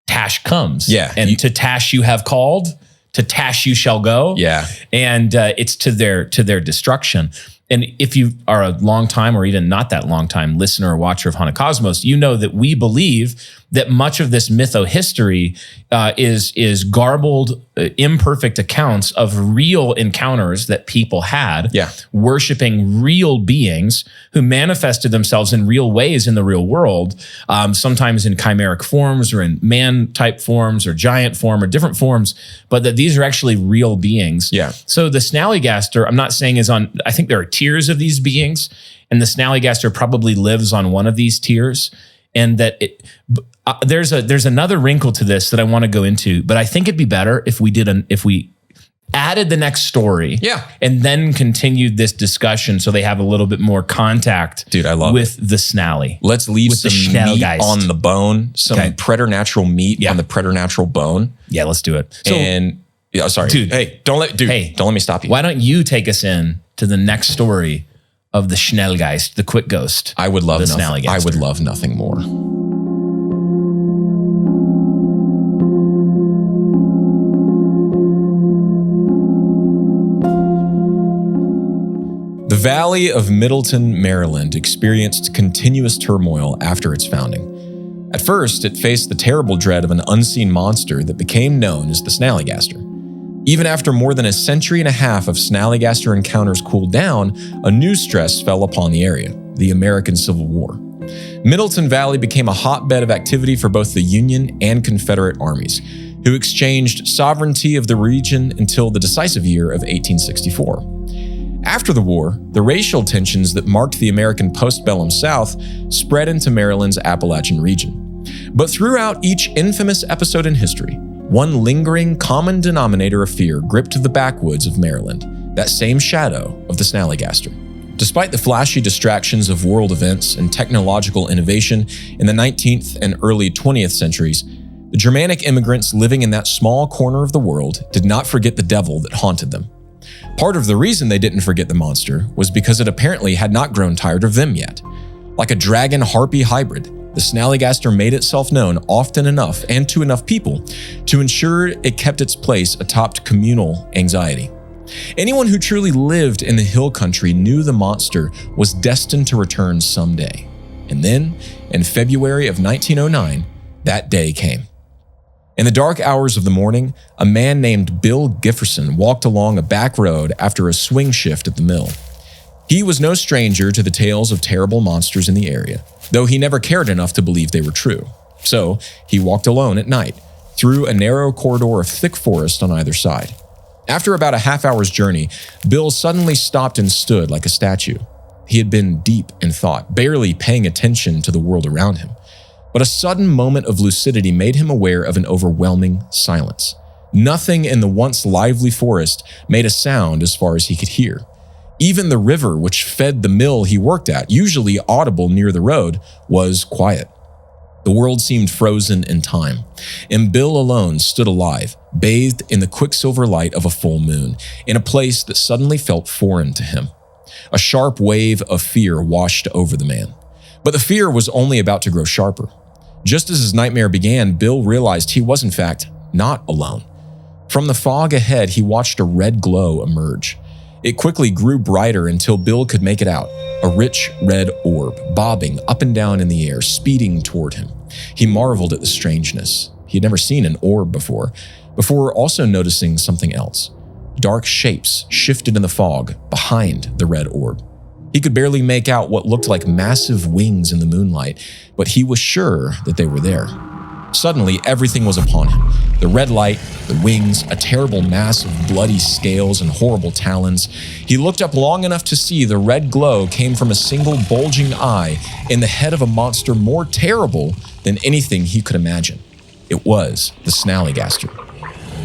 Tash comes. Yeah. And to Tash you have called, to Tash you shall go. Yeah. And it's to their destruction. And if you are a long time or even not that long time listener or watcher of Haunted Cosmos, you know that we believe that much of this mytho-history is garbled, imperfect accounts of real encounters that people had, worshiping real beings who manifested themselves in real ways in the real world, sometimes in chimeric forms or in man-type forms or giant form or different forms, but that these are actually real beings. Yeah. So the Snallygaster, I'm not saying I think there are tiers of these beings, and the Snallygaster probably lives on one of these tiers, and that there's another wrinkle to this that I want to go into, but I think it'd be better if we added the next story, and then continued this discussion so they have a little bit more contact, dude. I love with the Snally. Let's leave with some the meat Geist on the bone, some preternatural meat on the preternatural bone. Yeah, let's do it. So, sorry, dude. Hey, don't let me stop you. Why don't you take us in to the next story of the Schnellgeist, the quick ghost? I would love the nothing. I would love nothing more. The Valley of Middleton, Maryland experienced continuous turmoil after its founding. At first, it faced the terrible dread of an unseen monster that became known as the Snallygaster. Even after more than a century and a half of Snallygaster encounters cooled down, a new stress fell upon the area: the American Civil War. Middleton Valley became a hotbed of activity for both the Union and Confederate armies, who exchanged sovereignty of the region until the decisive year of 1864. After the war, the racial tensions that marked the American postbellum South spread into Maryland's Appalachian region. But throughout each infamous episode in history, one lingering common denominator of fear gripped the backwoods of Maryland, that same shadow of the Snallygaster. Despite the flashy distractions of world events and technological innovation in the 19th and early 20th centuries, the Germanic immigrants living in that small corner of the world did not forget the devil that haunted them. Part of the reason they didn't forget the monster was because it apparently had not grown tired of them yet. Like a dragon-harpy hybrid, the Snallygaster made itself known often enough and to enough people to ensure it kept its place atop communal anxiety. Anyone who truly lived in the hill country knew the monster was destined to return someday. And then, in February of 1909, that day came. In the dark hours of the morning, a man named Bill Gifferson walked along a back road after a swing shift at the mill. He was no stranger to the tales of terrible monsters in the area, though he never cared enough to believe they were true. So he walked alone at night, through a narrow corridor of thick forest on either side. After about a half-hour's journey, Bill suddenly stopped and stood like a statue. He had been deep in thought, barely paying attention to the world around him. But a sudden moment of lucidity made him aware of an overwhelming silence. Nothing in the once lively forest made a sound as far as he could hear. Even the river which fed the mill he worked at, usually audible near the road, was quiet. The world seemed frozen in time, and Bill alone stood alive, bathed in the quicksilver light of a full moon, in a place that suddenly felt foreign to him. A sharp wave of fear washed over the man. But the fear was only about to grow sharper. Just as his nightmare began, Bill realized he was in fact not alone. From the fog ahead, he watched a red glow emerge. It quickly grew brighter until Bill could make it out, a rich red orb, bobbing up and down in the air, speeding toward him. He marveled at the strangeness. He had never seen an orb before also noticing something else. Dark shapes shifted in the fog behind the red orb. He could barely make out what looked like massive wings in the moonlight, but he was sure that they were there. Suddenly, everything was upon him. The red light, the wings, a terrible mass of bloody scales and horrible talons. He looked up long enough to see the red glow came from a single bulging eye in the head of a monster more terrible than anything he could imagine. It was the Snallygaster.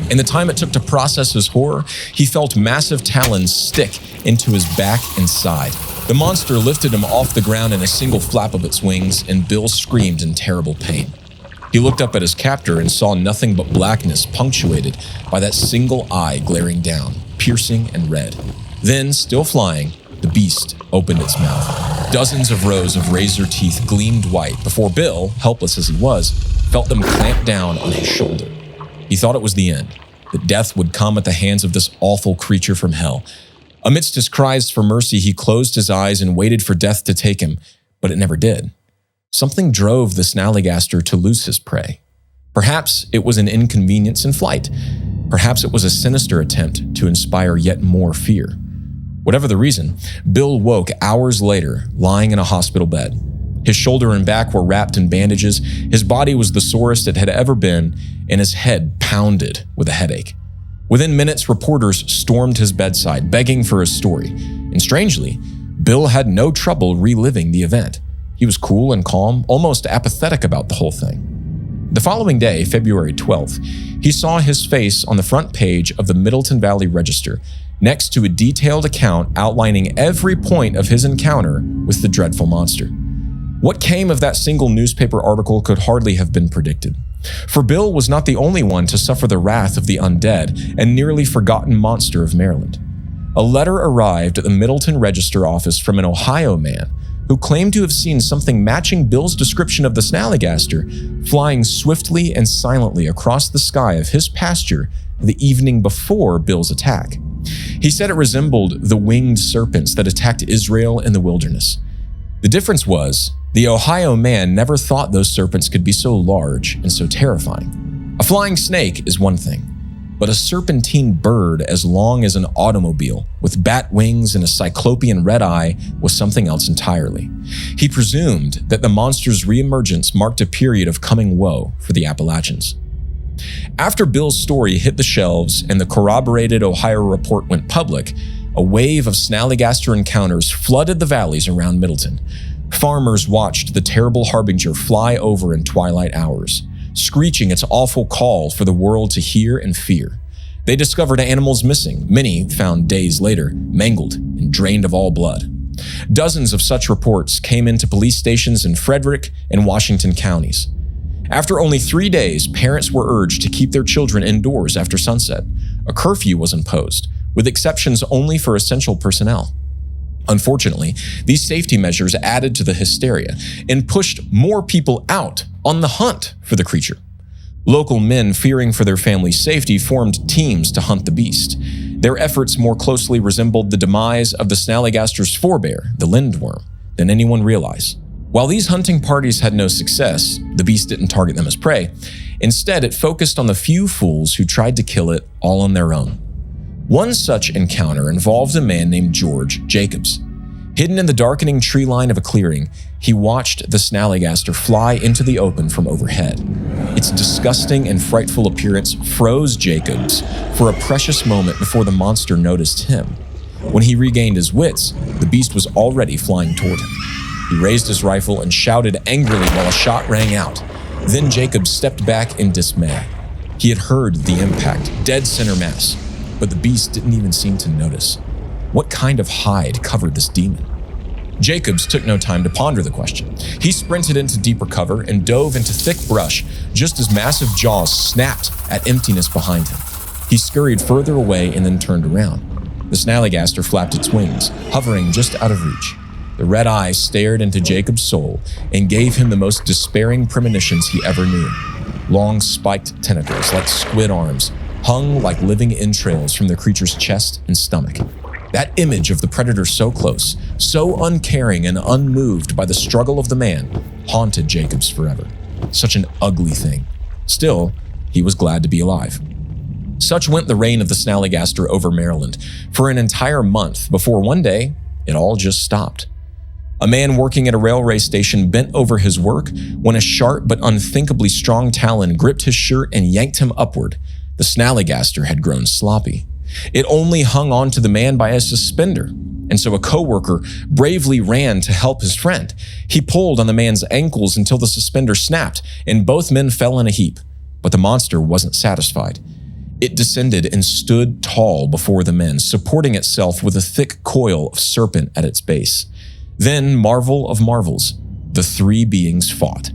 In the time it took to process his horror, he felt massive talons stick into his back and side. The monster lifted him off the ground in a single flap of its wings, and Bill screamed in terrible pain. He looked up at his captor and saw nothing but blackness punctuated by that single eye glaring down, piercing and red. Then, still flying, the beast opened its mouth. Dozens of rows of razor teeth gleamed white before Bill, helpless as he was, felt them clamp down on his shoulder. He thought it was the end, that death would come at the hands of this awful creature from hell. Amidst his cries for mercy, he closed his eyes and waited for death to take him, but it never did. Something drove the Snallygaster to lose his prey. Perhaps it was an inconvenience in flight. Perhaps it was a sinister attempt to inspire yet more fear. Whatever the reason, Bill woke hours later, lying in a hospital bed. His shoulder and back were wrapped in bandages, his body was the sorest it had ever been, and his head pounded with a headache. Within minutes, reporters stormed his bedside, begging for his story. And strangely, Bill had no trouble reliving the event. He was cool and calm, almost apathetic about the whole thing. The following day, February 12th, he saw his face on the front page of the Middleton Valley Register, next to a detailed account outlining every point of his encounter with the dreadful monster. What came of that single newspaper article could hardly have been predicted. For Bill was not the only one to suffer the wrath of the undead and nearly forgotten monster of Maryland. A letter arrived at the Middleton Register office from an Ohio man who claimed to have seen something matching Bill's description of the Snallygaster flying swiftly and silently across the sky of his pasture the evening before Bill's attack. He said it resembled the winged serpents that attacked Israel in the wilderness. The difference was, the Ohio man never thought those serpents could be so large and so terrifying. A flying snake is one thing, but a serpentine bird as long as an automobile with bat wings and a cyclopean red eye was something else entirely. He presumed that the monster's reemergence marked a period of coming woe for the Appalachians. After Bill's story hit the shelves and the corroborated Ohio report went public, a wave of Snallygaster encounters flooded the valleys around Middleton. Farmers watched the terrible harbinger fly over in twilight hours, screeching its awful call for the world to hear and fear. They discovered animals missing, many found days later, mangled and drained of all blood. Dozens of such reports came into police stations in Frederick and Washington counties. After only 3 days, parents were urged to keep their children indoors after sunset. A curfew was imposed, with exceptions only for essential personnel. Unfortunately, these safety measures added to the hysteria and pushed more people out on the hunt for the creature. Local men, fearing for their family's safety, formed teams to hunt the beast. Their efforts more closely resembled the demise of the Snallygaster's forebear, the Lindworm, than anyone realized. While these hunting parties had no success, the beast didn't target them as prey. Instead, it focused on the few fools who tried to kill it all on their own. One such encounter involved a man named George Jacobs. Hidden in the darkening tree line of a clearing, he watched the Snallygaster fly into the open from overhead. Its disgusting and frightful appearance froze Jacobs for a precious moment before the monster noticed him. When he regained his wits, the beast was already flying toward him. He raised his rifle and shouted angrily while a shot rang out. Then Jacobs stepped back in dismay. He had heard the impact, dead center mass, but the beast didn't even seem to notice. What kind of hide covered this demon? Jacobs took no time to ponder the question. He sprinted into deeper cover and dove into thick brush just as massive jaws snapped at emptiness behind him. He scurried further away and then turned around. The Snallygaster flapped its wings, hovering just out of reach. The red eye stared into Jacob's soul and gave him the most despairing premonitions he ever knew. Long spiked tentacles like squid arms hung like living entrails from the creature's chest and stomach. That image of the predator so close, so uncaring and unmoved by the struggle of the man, haunted Jacobs forever. Such an ugly thing. Still, he was glad to be alive. Such went the reign of the Snallygaster over Maryland for an entire month before one day, it all just stopped. A man working at a railway station bent over his work when a sharp but unthinkably strong talon gripped his shirt and yanked him upward. The Snallygaster had grown sloppy. It only hung on to the man by a suspender, and so a coworker bravely ran to help his friend. He pulled on the man's ankles until the suspender snapped, and both men fell in a heap. But the monster wasn't satisfied. It descended and stood tall before the men, supporting itself with a thick coil of serpent at its base. Then, marvel of marvels, the three beings fought.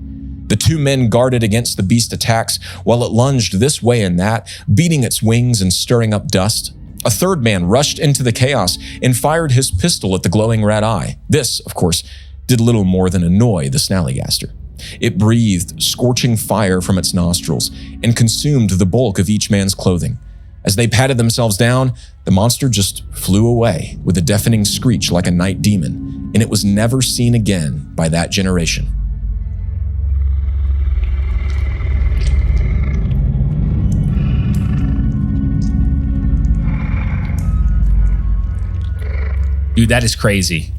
The two men guarded against the beast's attacks while it lunged this way and that, beating its wings and stirring up dust. A third man rushed into the chaos and fired his pistol at the glowing red eye. This, of course, did little more than annoy the Snallygaster. It breathed scorching fire from its nostrils and consumed the bulk of each man's clothing. As they patted themselves down, the monster just flew away with a deafening screech like a night demon, and it was never seen again by that generation. Dude, that is crazy.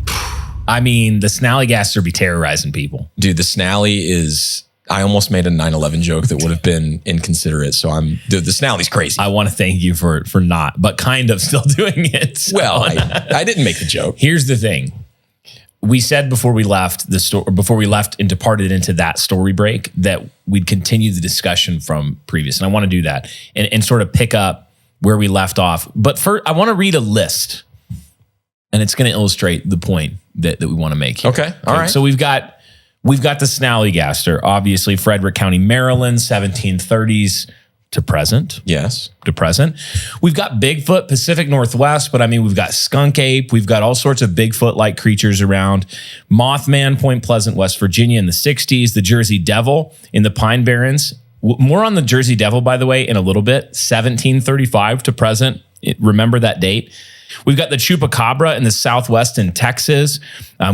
I mean, the Snallygaster be terrorizing people. Dude, the Snally is... I almost made a 9/11 joke that would have been inconsiderate, so the Snally's crazy. I want to thank you for not, but kind of still doing it. So. Well, I didn't make the joke. Here's the thing. We said before we left and departed into that story break that we'd continue the discussion from previous. And I want to do that and sort of pick up where we left off. But first, I want to read a list, and it's going to illustrate the point that we want to make here. Okay. All right. So we've got the Snallygaster, obviously Frederick County, Maryland, 1730s to present. Yes. To present. We've got Bigfoot, Pacific Northwest, but I mean, we've got skunk ape. We've got all sorts of Bigfoot-like creatures around. Mothman, Point Pleasant, West Virginia in the 60s. The Jersey Devil in the Pine Barrens. More on the Jersey Devil, by the way, in a little bit. 1735 to present. Remember that date. We've got the Chupacabra in the Southwest in Texas.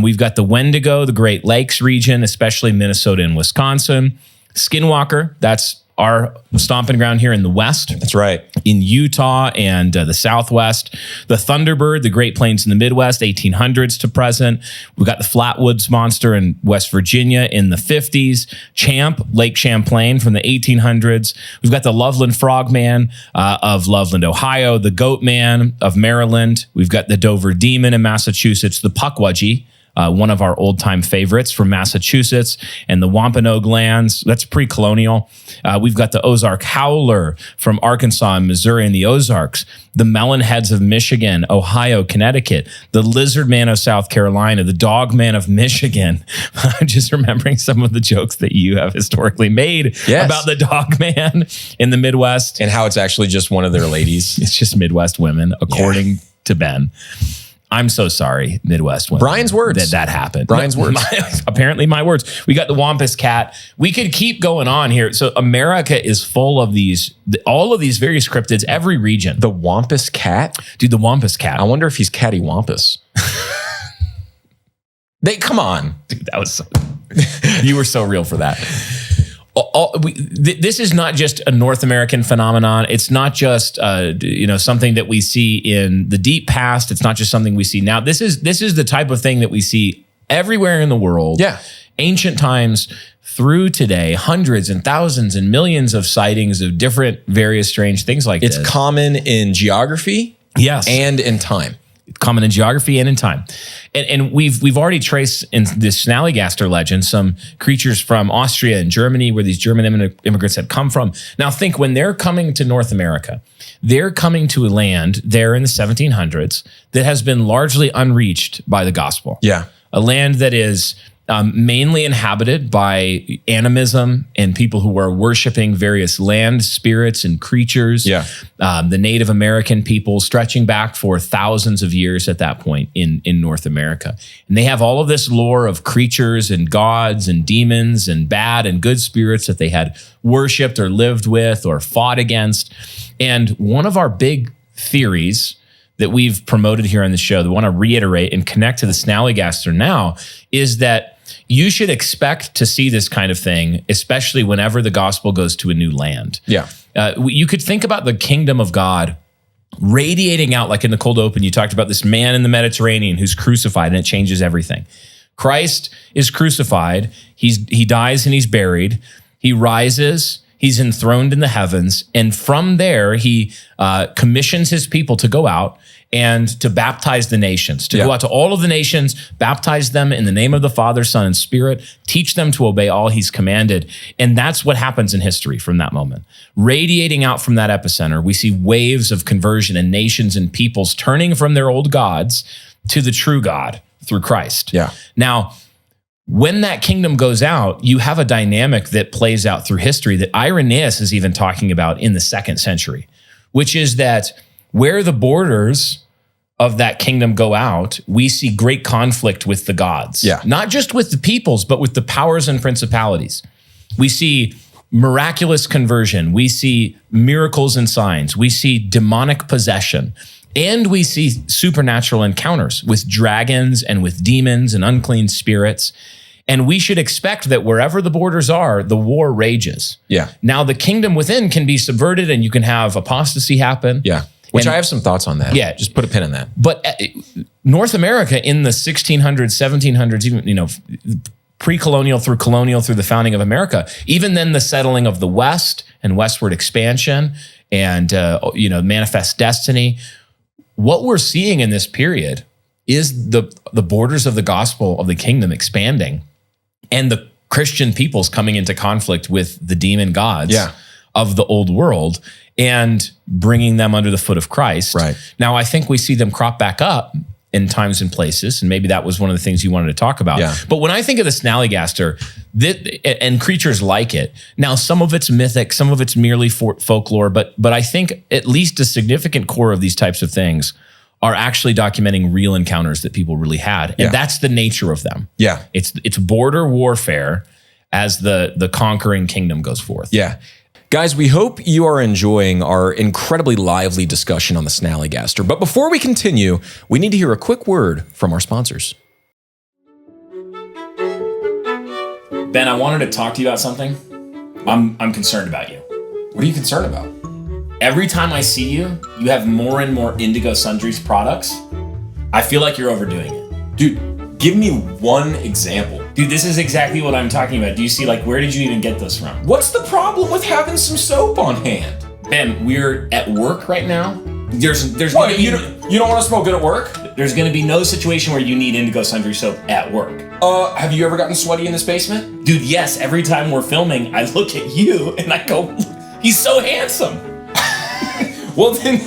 We've got the Wendigo, the Great Lakes region, especially Minnesota and Wisconsin. Skinwalker, that's our stomping ground here in the West. That's right. In Utah and the Southwest. The Thunderbird, the Great Plains in the Midwest, 1800s to present. We've got the Flatwoods Monster in West Virginia in the 50s. Champ, Lake Champlain from the 1800s. We've got the Loveland Frogman of Loveland, Ohio. The Goat Man of Maryland. We've got the Dover Demon in Massachusetts. The Pukwudgie, one of our old-time favorites from Massachusetts, and the Wampanoag lands. That's pre-colonial. We've got the Ozark Howler from Arkansas and Missouri and the Ozarks. The Melonheads of Michigan, Ohio, Connecticut. The Lizard Man of South Carolina. The Dog Man of Michigan. I'm just remembering some of the jokes that you have historically made about the Dog Man in the Midwest. And how it's actually just one of their ladies. It's just Midwest women, according to Ben. I'm so sorry, Midwest women. Brian's words. That happened. Brian's words. Apparently my words. We got the Wampus Cat. We could keep going on here. So America is full of all of these various cryptids, every region. The Wampus Cat? Dude, the Wampus Cat. I wonder if he's cattywampus. Come on. Dude, that was you were so real for that. This is not just a North American phenomenon. It's not just something that we see in the deep past. It's not just something we see now. This is the type of thing that we see everywhere in the world. Yeah. Ancient times through today, hundreds and thousands and millions of sightings of different various strange things like this. It's common in geography, yes, and in time. Common in geography and in time. And we've already traced in this Snallygaster legend some creatures from Austria and Germany, where these German immigrants had come from. Now think, when they're coming to North America, they're coming to a land there in the 1700s that has been largely unreached by the gospel. Yeah. A land that is mainly inhabited by animism and people who are worshiping various land spirits and creatures. Yeah. The Native American people stretching back for thousands of years at that point in North America. And they have all of this lore of creatures and gods and demons and bad and good spirits that they had worshiped or lived with or fought against. And one of our big theories that we've promoted here on the show that we want to reiterate and connect to the Snallygaster now is that you should expect to see this kind of thing, especially whenever the gospel goes to a new land. Yeah. You could think about the kingdom of God radiating out, like in the cold open, you talked about this man in the Mediterranean who's crucified, and it changes everything. Christ is crucified. He dies and he's buried. He rises. He's enthroned in the heavens. And from there, he commissions his people to go out and to baptize the nations, to go out to all of the nations, baptize them in the name of the Father, Son, and Spirit, teach them to obey all he's commanded. And that's what happens in history from that moment. Radiating out from that epicenter, we see waves of conversion and nations and peoples turning from their old gods to the true God through Christ. Yeah. Now, when that kingdom goes out, you have a dynamic that plays out through history that Irenaeus is even talking about in the 2nd century, which is that where the borders of that kingdom go out, we see great conflict with the gods. Yeah. Not just with the peoples, but with the powers and principalities. We see miraculous conversion. We see miracles and signs. We see demonic possession. And we see supernatural encounters with dragons and with demons and unclean spirits. And we should expect that wherever the borders are, the war rages. Yeah. Now, the kingdom within can be subverted and you can have apostasy happen. Yeah. Which I have some thoughts on that. Yeah. Just put a pin in that. But North America in the 1600s, 1700s, even, pre-colonial through colonial through the founding of America, even then the settling of the West and westward expansion and, manifest destiny, what we're seeing in this period is the borders of the gospel of the kingdom expanding and the Christian peoples coming into conflict with the demon gods of the old world and bringing them under the foot of Christ. Right. Now, I think we see them crop back up in times and places, and maybe that was one of the things you wanted to talk about. Yeah. But when I think of the Snallygaster and creatures like it, now some of it's mythic, some of it's merely folklore, but I think at least a significant core of these types of things are actually documenting real encounters that people really had. And that's the nature of them. Yeah. It's border warfare as the conquering kingdom goes forth. Yeah. Guys, we hope you are enjoying our incredibly lively discussion on the Snallygaster. But before we continue, we need to hear a quick word from our sponsors. Ben, I wanted to talk to you about something. I'm concerned about you. What are you concerned about? Every time I see you, you have more and more Indigo Sundries products. I feel like you're overdoing it. Dude, give me one example. Dude, this is exactly what I'm talking about. Do you see, where did you even get this from? What's the problem with having some soap on hand? Ben, we're at work right now. There's What, you don't want to smell good at work? There's going to be no situation where you need Indigo Sundry soap at work. Have you ever gotten sweaty in this basement? Dude, yes. Every time we're filming, I look at you and I go, he's so handsome. Well then,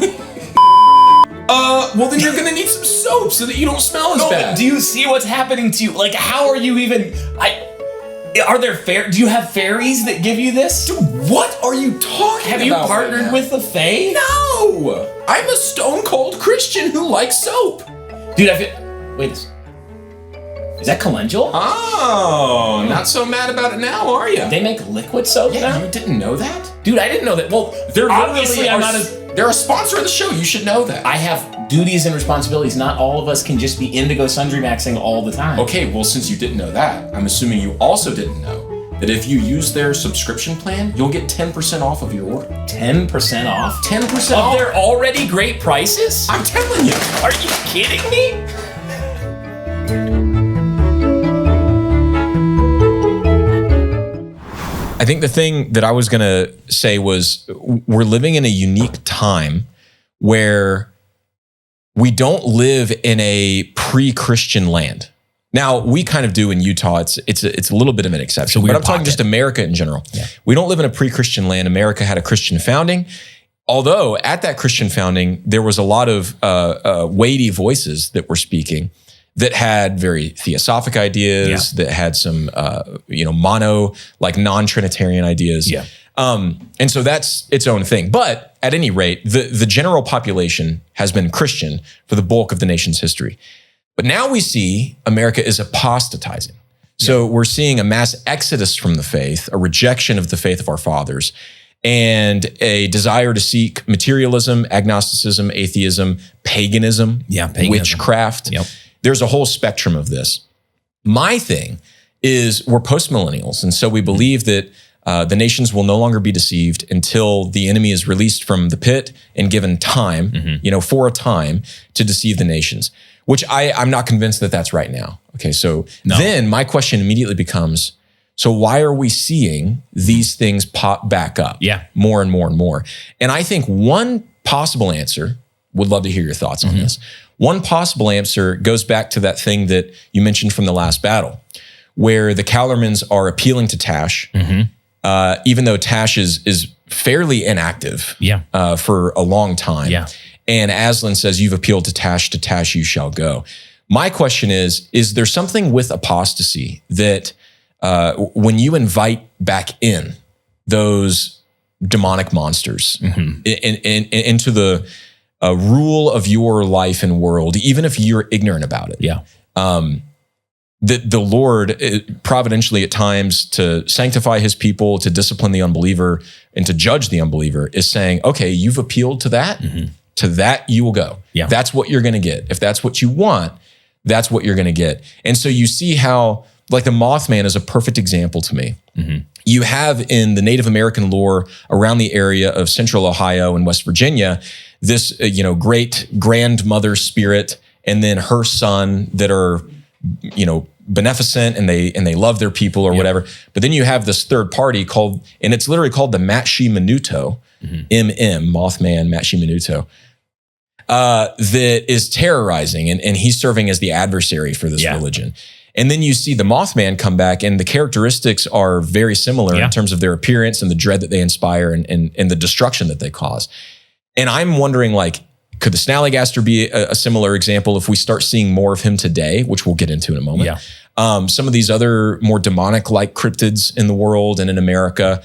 you're gonna need some soap so that you don't smell as bad. Do you see what's happening to you? How are you even? Are there do you have fairies that give you this? Dude, what are you talking about? Have you partnered with the Fae? No, I'm a stone cold Christian who likes soap. Dude, wait a second. Is that calendula? Oh, not so mad about it now, are you? They make liquid soap now? You didn't know that? Dude, I didn't know that. Well, They're obviously they're a sponsor of the show. You should know that. I have duties and responsibilities. Not all of us can just be Indigo Sundry Maxing all the time. Okay, well, since you didn't know that, I'm assuming you also didn't know that if you use their subscription plan, you'll get 10% off of your order. 10% off? 10% off? Of their already great prices? I'm telling you. Are you kidding me? I think the thing that I was going to say was we're living in a unique time where we don't live in a pre-Christian land. Now, we kind of do in Utah. It's a little bit of an exception, but I'm talking just America in general. Yeah. We don't live in a pre-Christian land. America had a Christian founding. Although at that Christian founding, there was a lot of weighty voices that were speaking that had very theosophic ideas, that had some, mono, non-Trinitarian ideas. Yeah. And so that's its own thing. But at any rate, the general population has been Christian for the bulk of the nation's history. But now we see America is apostatizing. So we're seeing a mass exodus from the faith, a rejection of the faith of our fathers, and a desire to seek materialism, agnosticism, atheism, paganism, witchcraft. Yep. There's a whole spectrum of this. My thing is we're post-millennials, and so we believe that the nations will no longer be deceived until the enemy is released from the pit and given time, for a time to deceive the nations, which I'm not convinced that that's right now. Okay, so then my question immediately becomes, so why are we seeing these things pop back up more and more and more? And I think one possible answer, would love to hear your thoughts on this. One possible answer goes back to that thing that you mentioned from the last battle, where the Calormans are appealing to Tash, even though Tash is fairly inactive for a long time. Yeah. And Aslan says, you've appealed to Tash you shall go. My question is there something with apostasy that when you invite back in those demonic monsters into the rule of your life and world, even if you're ignorant about it. Yeah. The Lord providentially at times to sanctify his people, to discipline the unbeliever, and to judge the unbeliever is saying, okay, you've appealed to that. To that you will go. Yeah. That's what you're going to get. If that's what you want, that's what you're going to get. And so you see how, like, the Mothman is a perfect example to me. You have in the Native American lore around the area of central Ohio and West Virginia, this, great grandmother spirit, and then her son that are, beneficent and they love their people or whatever. But then you have this third party called, and it's literally called the Matshi Minuto, Mothman, Matshi Minuto, that is terrorizing, and he's serving as the adversary for this religion. And then you see the Mothman come back, and the characteristics are very similar in terms of their appearance and the dread that they inspire and the destruction that they cause. And I'm wondering, like, could the Snallygaster be a similar example if we start seeing more of him today, which we'll get into in a moment? Some of these other more demonic-like cryptids in the world and in America,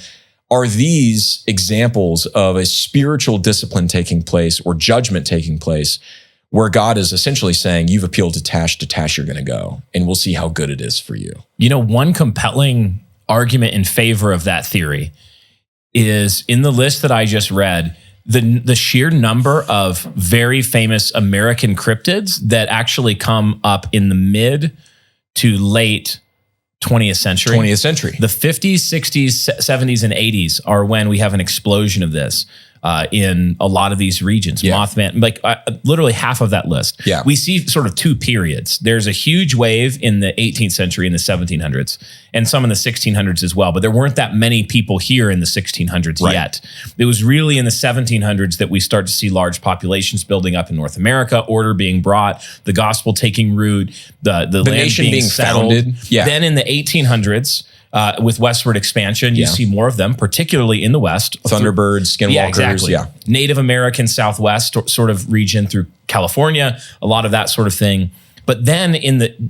are these examples of a spiritual discipline taking place or judgment taking place where God is essentially saying, you've appealed to Tash, you're going to go, and we'll see how good it is for you. One compelling argument in favor of that theory is in the list that I just read, the sheer number of very famous American cryptids that actually come up in the mid to late 20th century. The 50s, 60s, 70s, and 80s are when we have an explosion of this in a lot of these regions. Mothman, like literally half of that list. We see sort of two periods. There's a huge wave in the 18th century in the 1700s and some in the 1600s as well. But there weren't that many people here in the 1600s yet. It was really in the 1700s that we start to see large populations building up in North America, order being brought, the gospel taking root, the land nation being settled. founded. Then in the 1800s, with westward expansion, you see more of them, particularly in the West. Thunderbirds, skinwalkers. Native American Southwest sort of region through California, a lot of that sort of thing. But then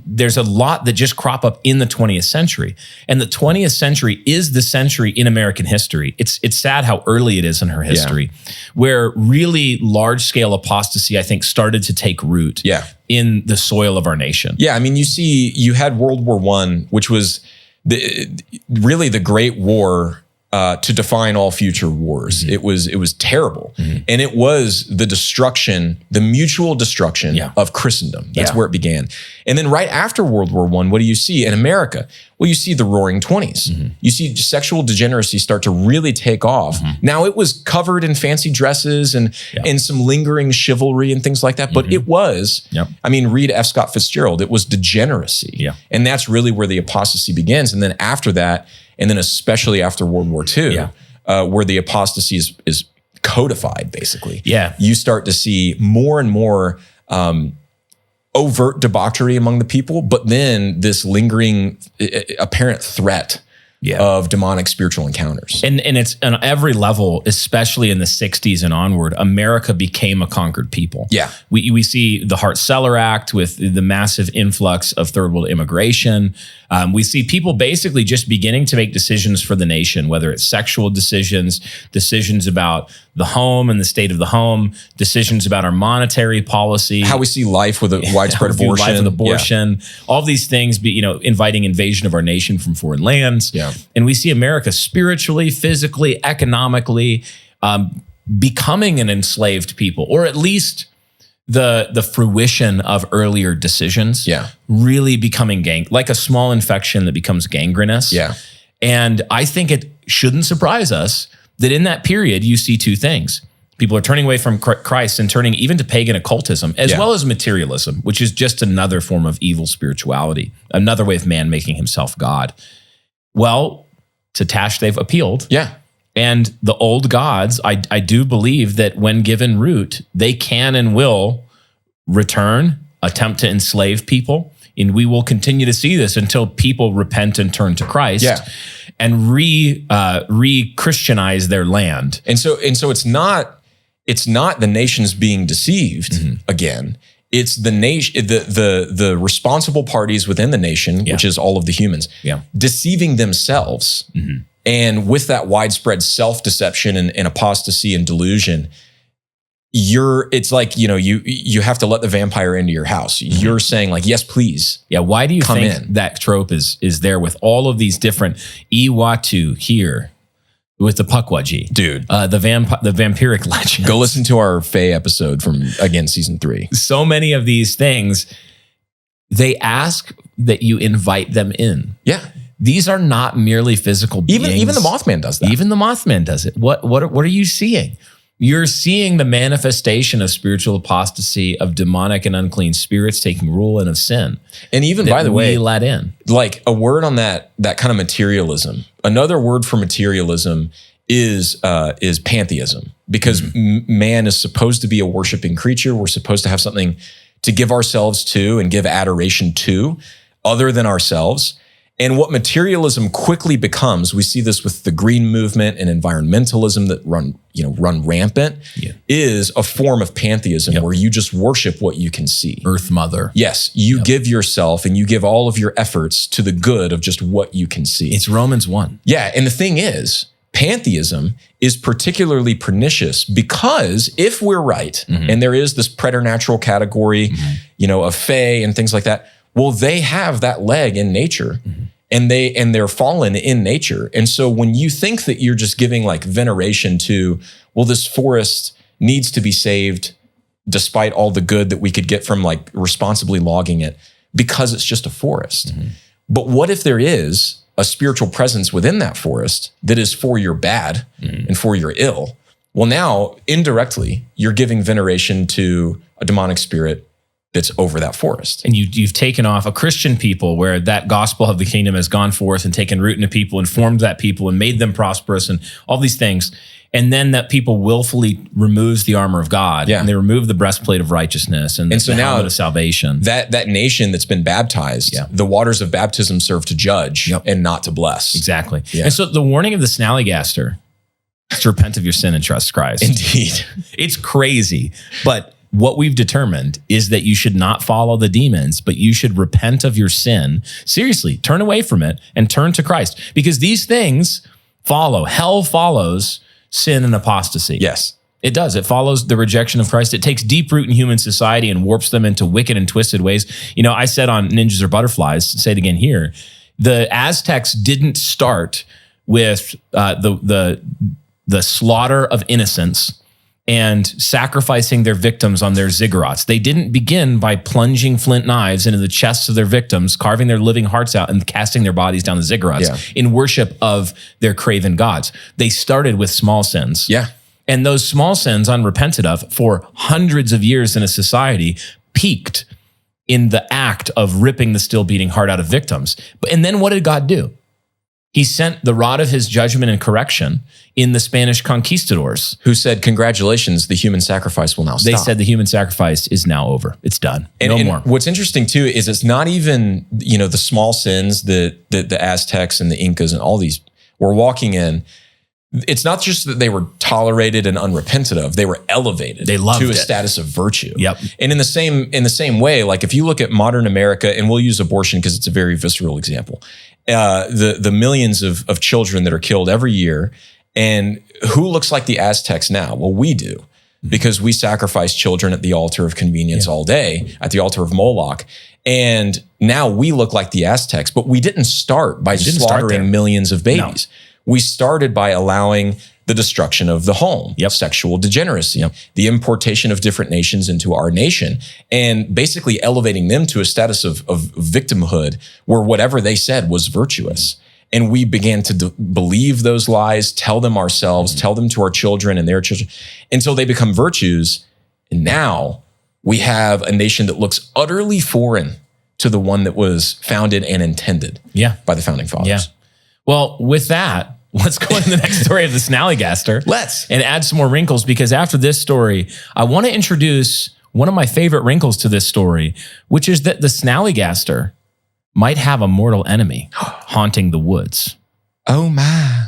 there's a lot that just crop up in the 20th century. And the 20th century is the century in American history. It's sad how early it is in her history, where really large-scale apostasy, I think, started to take root in the soil of our nation. I mean, you had World War I, which was really the Great War to define all future wars. It was terrible, and it was the destruction, the mutual destruction of Christendom. That's where it began. And then right after World War I, what do you see in America? Well, you see the Roaring 20s. You see sexual degeneracy start to really take off. Now, it was covered in fancy dresses and some lingering chivalry and things like that, but it was, I mean, read F. Scott Fitzgerald, it was degeneracy. And that's really where the apostasy begins. And then after that, and then especially after World War II, where the apostasy is codified, basically. You start to see more and more overt debauchery among the people, but then this lingering apparent threat of demonic spiritual encounters. And it's on every level, especially in the 60s and onward, America became a conquered people. We see the Hart-Celler Act with the massive influx of third world immigration. We see people basically just beginning to make decisions for the nation, whether it's sexual decisions about the home and the state of the home, decisions about our monetary policy, how we see life with a widespread abortion, all of these things, inviting invasion of our nation from foreign lands. And we see America spiritually, physically, economically becoming an enslaved people, or at least the fruition of earlier decisions really becoming like a small infection that becomes gangrenous. And I think it shouldn't surprise us that in that period, you see two things. People are turning away from Christ and turning even to pagan occultism, as well as materialism, which is just another form of evil spirituality, another way of man making himself God. Well, to Tash, they've appealed. And the old gods, I do believe that when given root, they can and will return, attempt to enslave people. And we will continue to see this until people repent and turn to Christ and re-Christianize their land. And so it's not the nations being deceived again. It's the nation, the responsible parties within the nation, which is all of the humans, deceiving themselves. And with that widespread self-deception and apostasy and delusion, it's like, you have to let the vampire into your house. You're saying like, yes, please. Yeah. Why do you Come think in. that trope is there with all of these different Iwatu here with the Pukwudgie? Dude. The vampiric legend. Go listen to our Fae episode from, again, season 3. So many of these things, they ask that you invite them in. Yeah. These are not merely physical beings. Even the Mothman does that. Even the Mothman does it. What are you seeing? You're seeing the manifestation of spiritual apostasy, of demonic and unclean spirits taking rule, and of sin. And even, by the way, we let in. like a word on that kind of materialism. Another word for materialism is pantheism, because man is supposed to be a worshiping creature. We're supposed to have something to give ourselves to and give adoration to other than ourselves. And what materialism quickly becomes, we see this with the green movement and environmentalism that run rampant, is a form of pantheism where you just worship what you can see. Earth Mother. Yes, you give yourself and you give all of your efforts to the good of just what you can see. It's Romans 1. Yeah, and the thing is, pantheism is particularly pernicious because if we're right, and there is this preternatural category, of fae and things like that, well, they have that leg in nature, and they're fallen in nature. And so when you think that you're just giving like veneration to, well, this forest needs to be saved despite all the good that we could get from like responsibly logging it because it's just a forest. But what if there is a spiritual presence within that forest that is for your bad and for your ill? Well, now indirectly, you're giving veneration to a demonic spirit that's over that forest. And you've taken off a Christian people where that gospel of the kingdom has gone forth and taken root into people and formed that people and made them prosperous and all these things. And then that people willfully removes the armor of God and they remove the breastplate of righteousness and so the helmet of salvation. That nation that's been baptized, the waters of baptism serve to judge and not to bless. Exactly. Yeah. And so the warning of the Snallygaster is to repent of your sin and trust Christ. Indeed. It's crazy, but what we've determined is that you should not follow the demons, but you should repent of your sin. Seriously, turn away from it and turn to Christ, because these things follow. Hell follows sin and apostasy. Yes. It does. It follows the rejection of Christ. It takes deep root in human society and warps them into wicked and twisted ways. I said on Ninjas or Butterflies, say it again here, the Aztecs didn't start with the slaughter of innocents and sacrificing their victims on their ziggurats. They didn't begin by plunging flint knives into the chests of their victims, carving their living hearts out and casting their bodies down the ziggurats in worship of their craven gods. They started with small sins. Yeah. And those small sins, unrepented of, for hundreds of years in a society, peaked in the act of ripping the still beating heart out of victims. And then what did God do? He sent the rod of his judgment and correction in the Spanish conquistadors. Who said, congratulations, the human sacrifice will now stop. They said the human sacrifice is now over. It's done. No more. What's interesting too is it's not even, the small sins that the Aztecs and the Incas and all these were walking in. It's not just that they were tolerated and unrepented of, they were elevated to a status of virtue. Yep. And in the same way, like if you look at modern America, and we'll use abortion because it's a very visceral example, the millions of children that are killed every year, and who looks like the Aztecs now? Well, we do, because we sacrifice children at the altar of convenience all day, at the altar of Moloch. And now we look like the Aztecs, but we didn't start by slaughtering millions of babies. No. We started by allowing the destruction of the home, sexual degeneracy, the importation of different nations into our nation, and basically elevating them to a status of victimhood where whatever they said was virtuous. And we began to believe those lies, tell them ourselves, tell them to our children and their children, until they become virtues. And now we have a nation that looks utterly foreign to the one that was founded and intended by the founding fathers. Yeah. Well, with that, let's go into the next story of the Snallygaster. And add some more wrinkles, because after this story, I want to introduce one of my favorite wrinkles to this story, which is that the Snallygaster might have a mortal enemy haunting the woods. Oh my.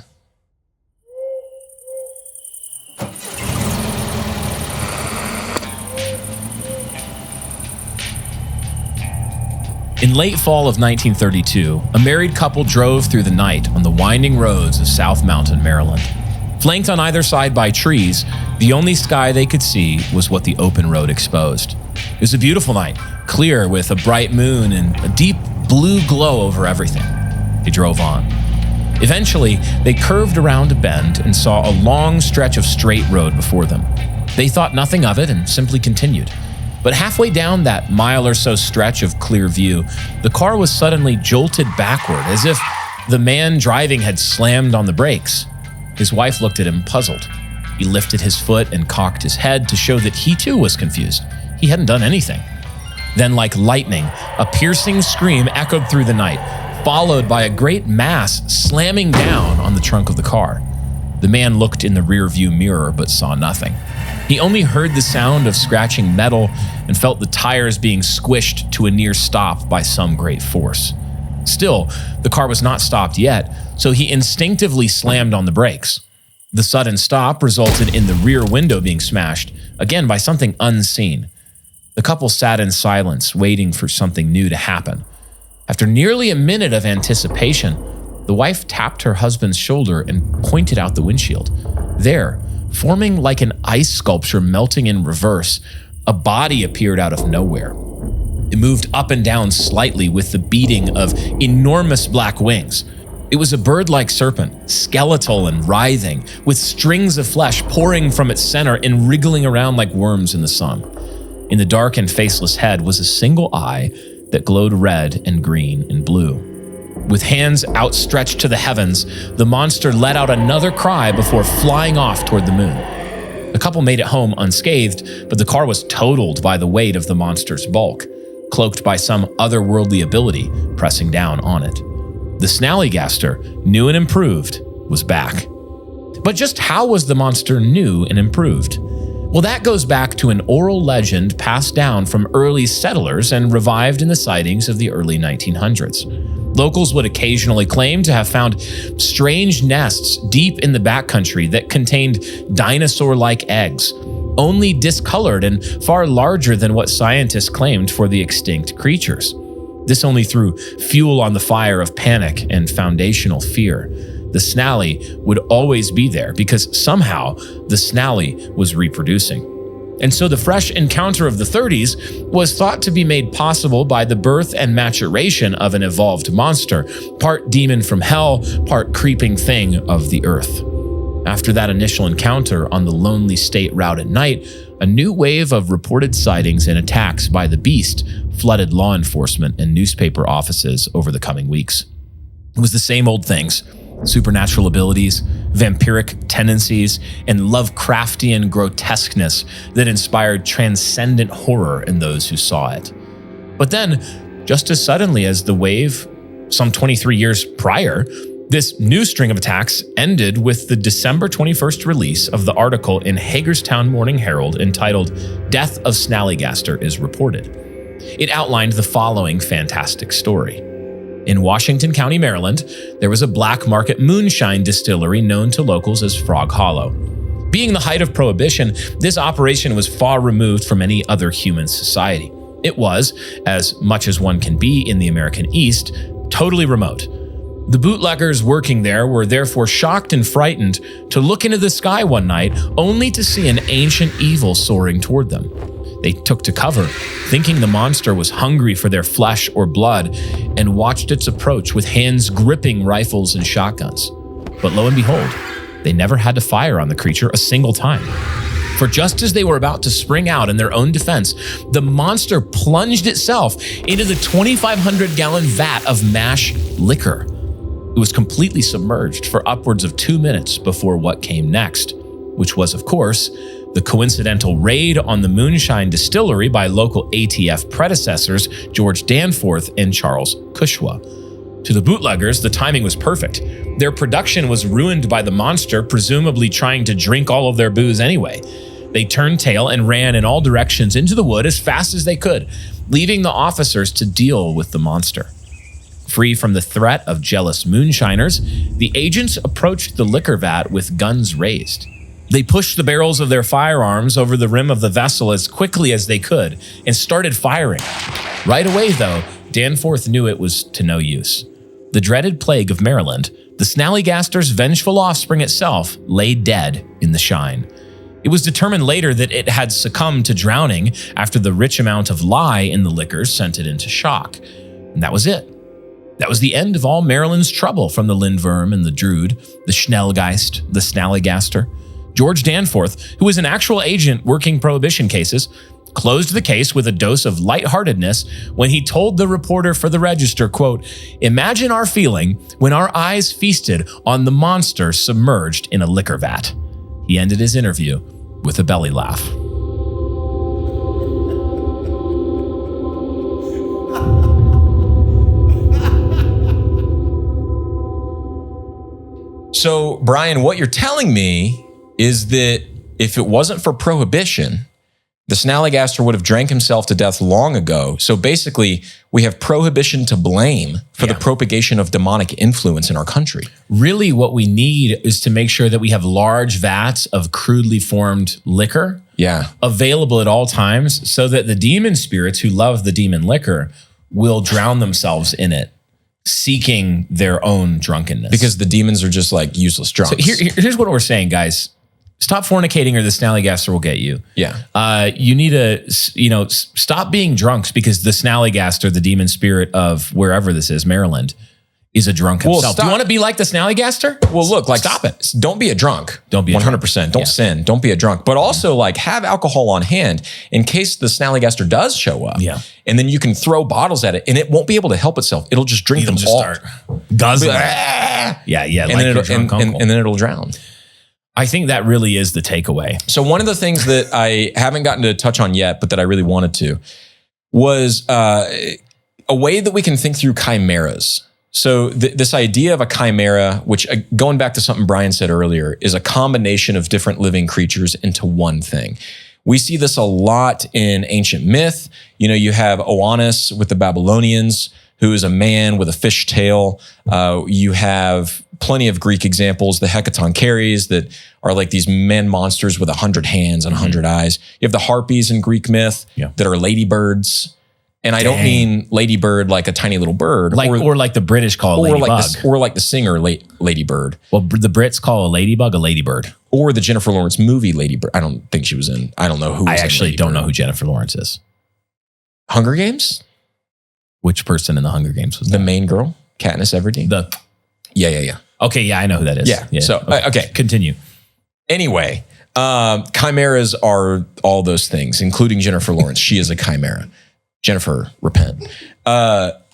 In late fall of 1932, a married couple drove through the night on the winding roads of South Mountain, Maryland. Flanked on either side by trees, the only sky they could see was what the open road exposed. It was a beautiful night, clear with a bright moon and a deep blue glow over everything. They drove on. Eventually, they curved around a bend and saw a long stretch of straight road before them. They thought nothing of it and simply continued. But halfway down that mile or so stretch of clear view, the car was suddenly jolted backward as if the man driving had slammed on the brakes. His wife looked at him puzzled. He lifted his foot and cocked his head to show that he too was confused. He hadn't done anything. Then, like lightning, a piercing scream echoed through the night, followed by a great mass slamming down on the trunk of the car. The man looked in the rearview mirror but saw nothing. He only heard the sound of scratching metal and felt the tires being squished to a near stop by some great force. Still, the car was not stopped yet, so he instinctively slammed on the brakes. The sudden stop resulted in the rear window being smashed, again by something unseen. The couple sat in silence, waiting for something new to happen. After nearly a minute of anticipation, the wife tapped her husband's shoulder and pointed out the windshield. There, forming like an ice sculpture melting in reverse, a body appeared out of nowhere. It moved up and down slightly with the beating of enormous black wings. It was a bird-like serpent, skeletal and writhing, with strings of flesh pouring from its center and wriggling around like worms in the sun. In the dark and faceless head was a single eye that glowed red and green and blue. With hands outstretched to the heavens, the monster let out another cry before flying off toward the moon. The couple made it home unscathed, but the car was totaled by the weight of the monster's bulk, cloaked by some otherworldly ability pressing down on it. The Snallygaster, new and improved, was back. But just how was the monster new and improved? Well, that goes back to an oral legend passed down from early settlers and revived in the sightings of the early 1900s. Locals would occasionally claim to have found strange nests deep in the backcountry that contained dinosaur-like eggs, only discolored and far larger than what scientists claimed for the extinct creatures. This only threw fuel on the fire of panic and foundational fear. The Snally would always be there because somehow the Snally was reproducing. And so the fresh encounter of the 30s was thought to be made possible by the birth and maturation of an evolved monster, part demon from hell, part creeping thing of the earth. After that initial encounter on the lonely state route at night, a new wave of reported sightings and attacks by the beast flooded law enforcement and newspaper offices over the coming weeks. It was the same old things: supernatural abilities, vampiric tendencies, and Lovecraftian grotesqueness that inspired transcendent horror in those who saw it. But then, just as suddenly as the wave, some 23 years prior, this new string of attacks ended with the December 21st release of the article in Hagerstown Morning Herald entitled "Death of Snallygaster is Reported." It outlined the following fantastic story. In Washington County, Maryland, there was a black market moonshine distillery known to locals as Frog Hollow. Being the height of Prohibition, this operation was far removed from any other human society. It was, as much as one can be in the American East, totally remote. The bootleggers working there were therefore shocked and frightened to look into the sky one night only to see an ancient evil soaring toward them. They took to cover, thinking the monster was hungry for their flesh or blood, and watched its approach with hands gripping rifles and shotguns. But lo and behold, they never had to fire on the creature a single time. For just as they were about to spring out in their own defense, the monster plunged itself into the 2,500-gallon vat of mash liquor. It was completely submerged for upwards of 2 minutes before what came next, which was, of course, the coincidental raid on the moonshine distillery by local ATF predecessors George Danforth and Charles Cushwa. To the bootleggers, the timing was perfect. Their production was ruined by the monster, presumably trying to drink all of their booze anyway. They turned tail and ran in all directions into the wood as fast as they could, leaving the officers to deal with the monster. Free from the threat of jealous moonshiners, the agents approached the liquor vat with guns raised. They pushed the barrels of their firearms over the rim of the vessel as quickly as they could and started firing. Right away, though, Danforth knew it was to no use. The dreaded plague of Maryland, The Snallygaster's vengeful offspring itself lay dead in the shine. It was determined later that it had succumbed to drowning after the rich amount of lye in the liquors sent it into shock. And that was it. That was the end of all Maryland's trouble from the Lindworm and the Drude, the Schnelle Geist, the Snallygaster. George Danforth, who was an actual agent working prohibition cases, closed the case with a dose of lightheartedness when he told the reporter for the Register, quote, "Imagine our feeling when our eyes feasted on the monster submerged in a liquor vat." He ended his interview with a belly laugh. So, Brian, what you're telling me is that if it wasn't for prohibition, the Snallygaster would have drank himself to death long ago. So basically, we have prohibition to blame for the propagation of demonic influence in our country. Really, what we need is to make sure that we have large vats of crudely formed liquor available at all times so that the demon spirits who love the demon liquor will drown themselves in it, seeking their own drunkenness. Because the demons are just like useless drunks. So here's what we're saying, guys. Stop fornicating or the Snallygaster will get you. Yeah. You need to, stop being drunks because the Snallygaster, the demon spirit of wherever this is, Maryland, is a drunk himself. Do you want to be like the Snallygaster? Well, look, like stop it. Don't be a drunk. Don't be a 100%. Don't sin. Don't be a drunk. But also like have alcohol on hand in case the Snallygaster does show up. Yeah. And then you can throw bottles at it and it won't be able to help itself. It'll just drink them all. Start guzzling. Yeah. And then it'll drown. I think that really is the takeaway. So one of the things that I haven't gotten to touch on yet, but that I really wanted to, was a way that we can think through chimeras. So this idea of a chimera, which going back to something Brian said earlier, is a combination of different living creatures into one thing. We see this a lot in ancient myth. You have Oannes with the Babylonians, who is a man with a fish tail. You have plenty of Greek examples, the Hecatoncheires that are like these men monsters with 100 hands and 100 eyes. You have the harpies in Greek myth that are ladybirds. And I don't mean ladybird like a tiny little bird. Or like the British call a ladybug. Or like the singer ladybird. Well, the Brits call a ladybug a ladybird. Or the Jennifer Lawrence movie Ladybird. I don't think she was in. I don't know who was in I actually Ladybird. don't know who Jennifer Lawrence is. Hunger Games? Which person in the Hunger Games was the main girl? Katniss Everdeen? Yeah. Okay, yeah, I know who that is. Yeah. So, okay. Continue. Anyway, chimeras are all those things, including Jennifer Lawrence. She is a chimera. Jennifer, repent. But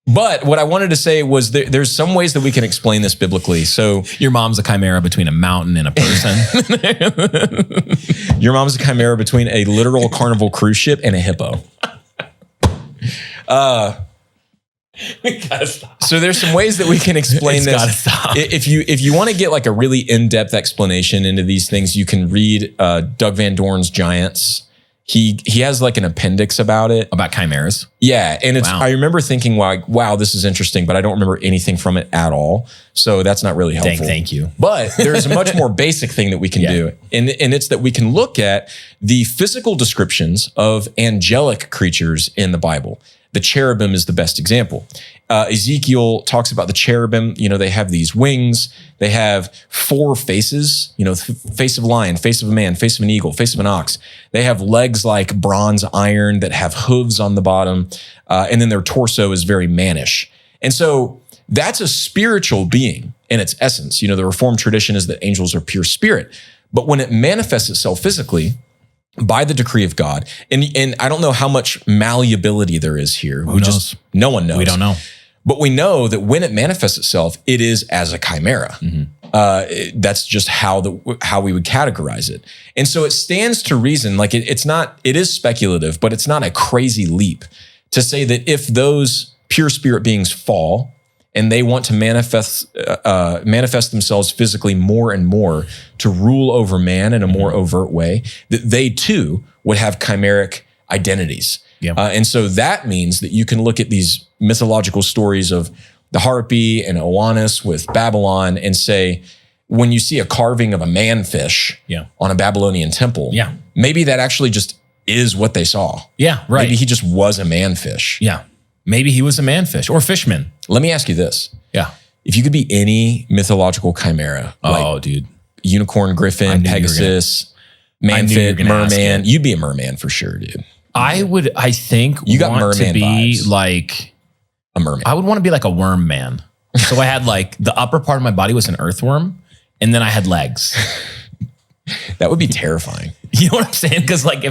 what I wanted to say was there's some ways that we can explain this biblically. So your mom's a chimera between a mountain and a person. Your mom's a chimera between a literal Carnival cruise ship and a hippo. So there's some ways that we can explain this. Gotta stop. If you want to get like a really in-depth explanation into these things, you can read Doug Van Dorn's Giants. He has like an appendix about it. About chimeras? Yeah. And I remember thinking, wow, this is interesting, but I don't remember anything from it at all. So that's not really helpful. Thank you. But there's a much more basic thing that we can do. And it's that we can look at the physical descriptions of angelic creatures in the Bible. The cherubim is the best example. Ezekiel talks about the cherubim. They have these wings. They have 4 faces, face of a lion, face of a man, face of an eagle, face of an ox. They have legs like bronze iron that have hooves on the bottom. And then their torso is very mannish. And so that's a spiritual being in its essence. The Reformed tradition is that angels are pure spirit. But when it manifests itself physically, by the decree of God, and I don't know how much malleability there is here. Who knows? No one knows. We don't know. But we know that when it manifests itself, it is as a chimera. Mm-hmm. That's just how we would categorize it. And so it stands to reason, like it is speculative, but it's not a crazy leap to say that if those pure spirit beings fall and they want to manifest themselves physically more and more to rule over man in a more overt way, that they too would have chimeric identities. Yeah. And so that means that you can look at these mythological stories of the harpy and Oannes with Babylon and say, when you see a carving of a manfish on a Babylonian temple, maybe that actually just is what they saw. Yeah, right. Maybe he just was a manfish. Yeah. Maybe he was a manfish or fishman. Let me ask you this. Yeah. if you could be any mythological chimera, like dude. unicorn, griffin, Pegasus, manfit, merman, you'd be a merman for sure, dude. I think you got merman to be vibes. like A merman. I would want to be like a worm man. So I had like the upper part of my body was an earthworm, and then I had legs. That would be terrifying. You know what I'm saying? Because like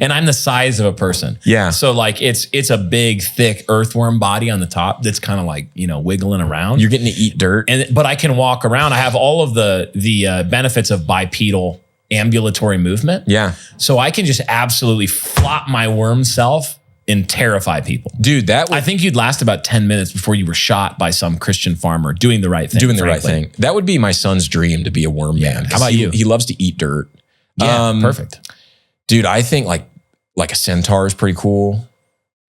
and I'm the size of a person. Yeah. So like it's a big, thick earthworm body on the top that's kind of like, wiggling around. You're getting to eat dirt. But I can walk around. I have all of the benefits of bipedal ambulatory movement. Yeah. So I can just absolutely flop my worm self and terrify people. Dude, I think you'd last about 10 minutes before you were shot by some Christian farmer doing the right thing. Doing the right thing. That would be my son's dream, to be a worm man. How about you? He loves to eat dirt. Yeah, perfect. Dude, I think like a centaur is pretty cool.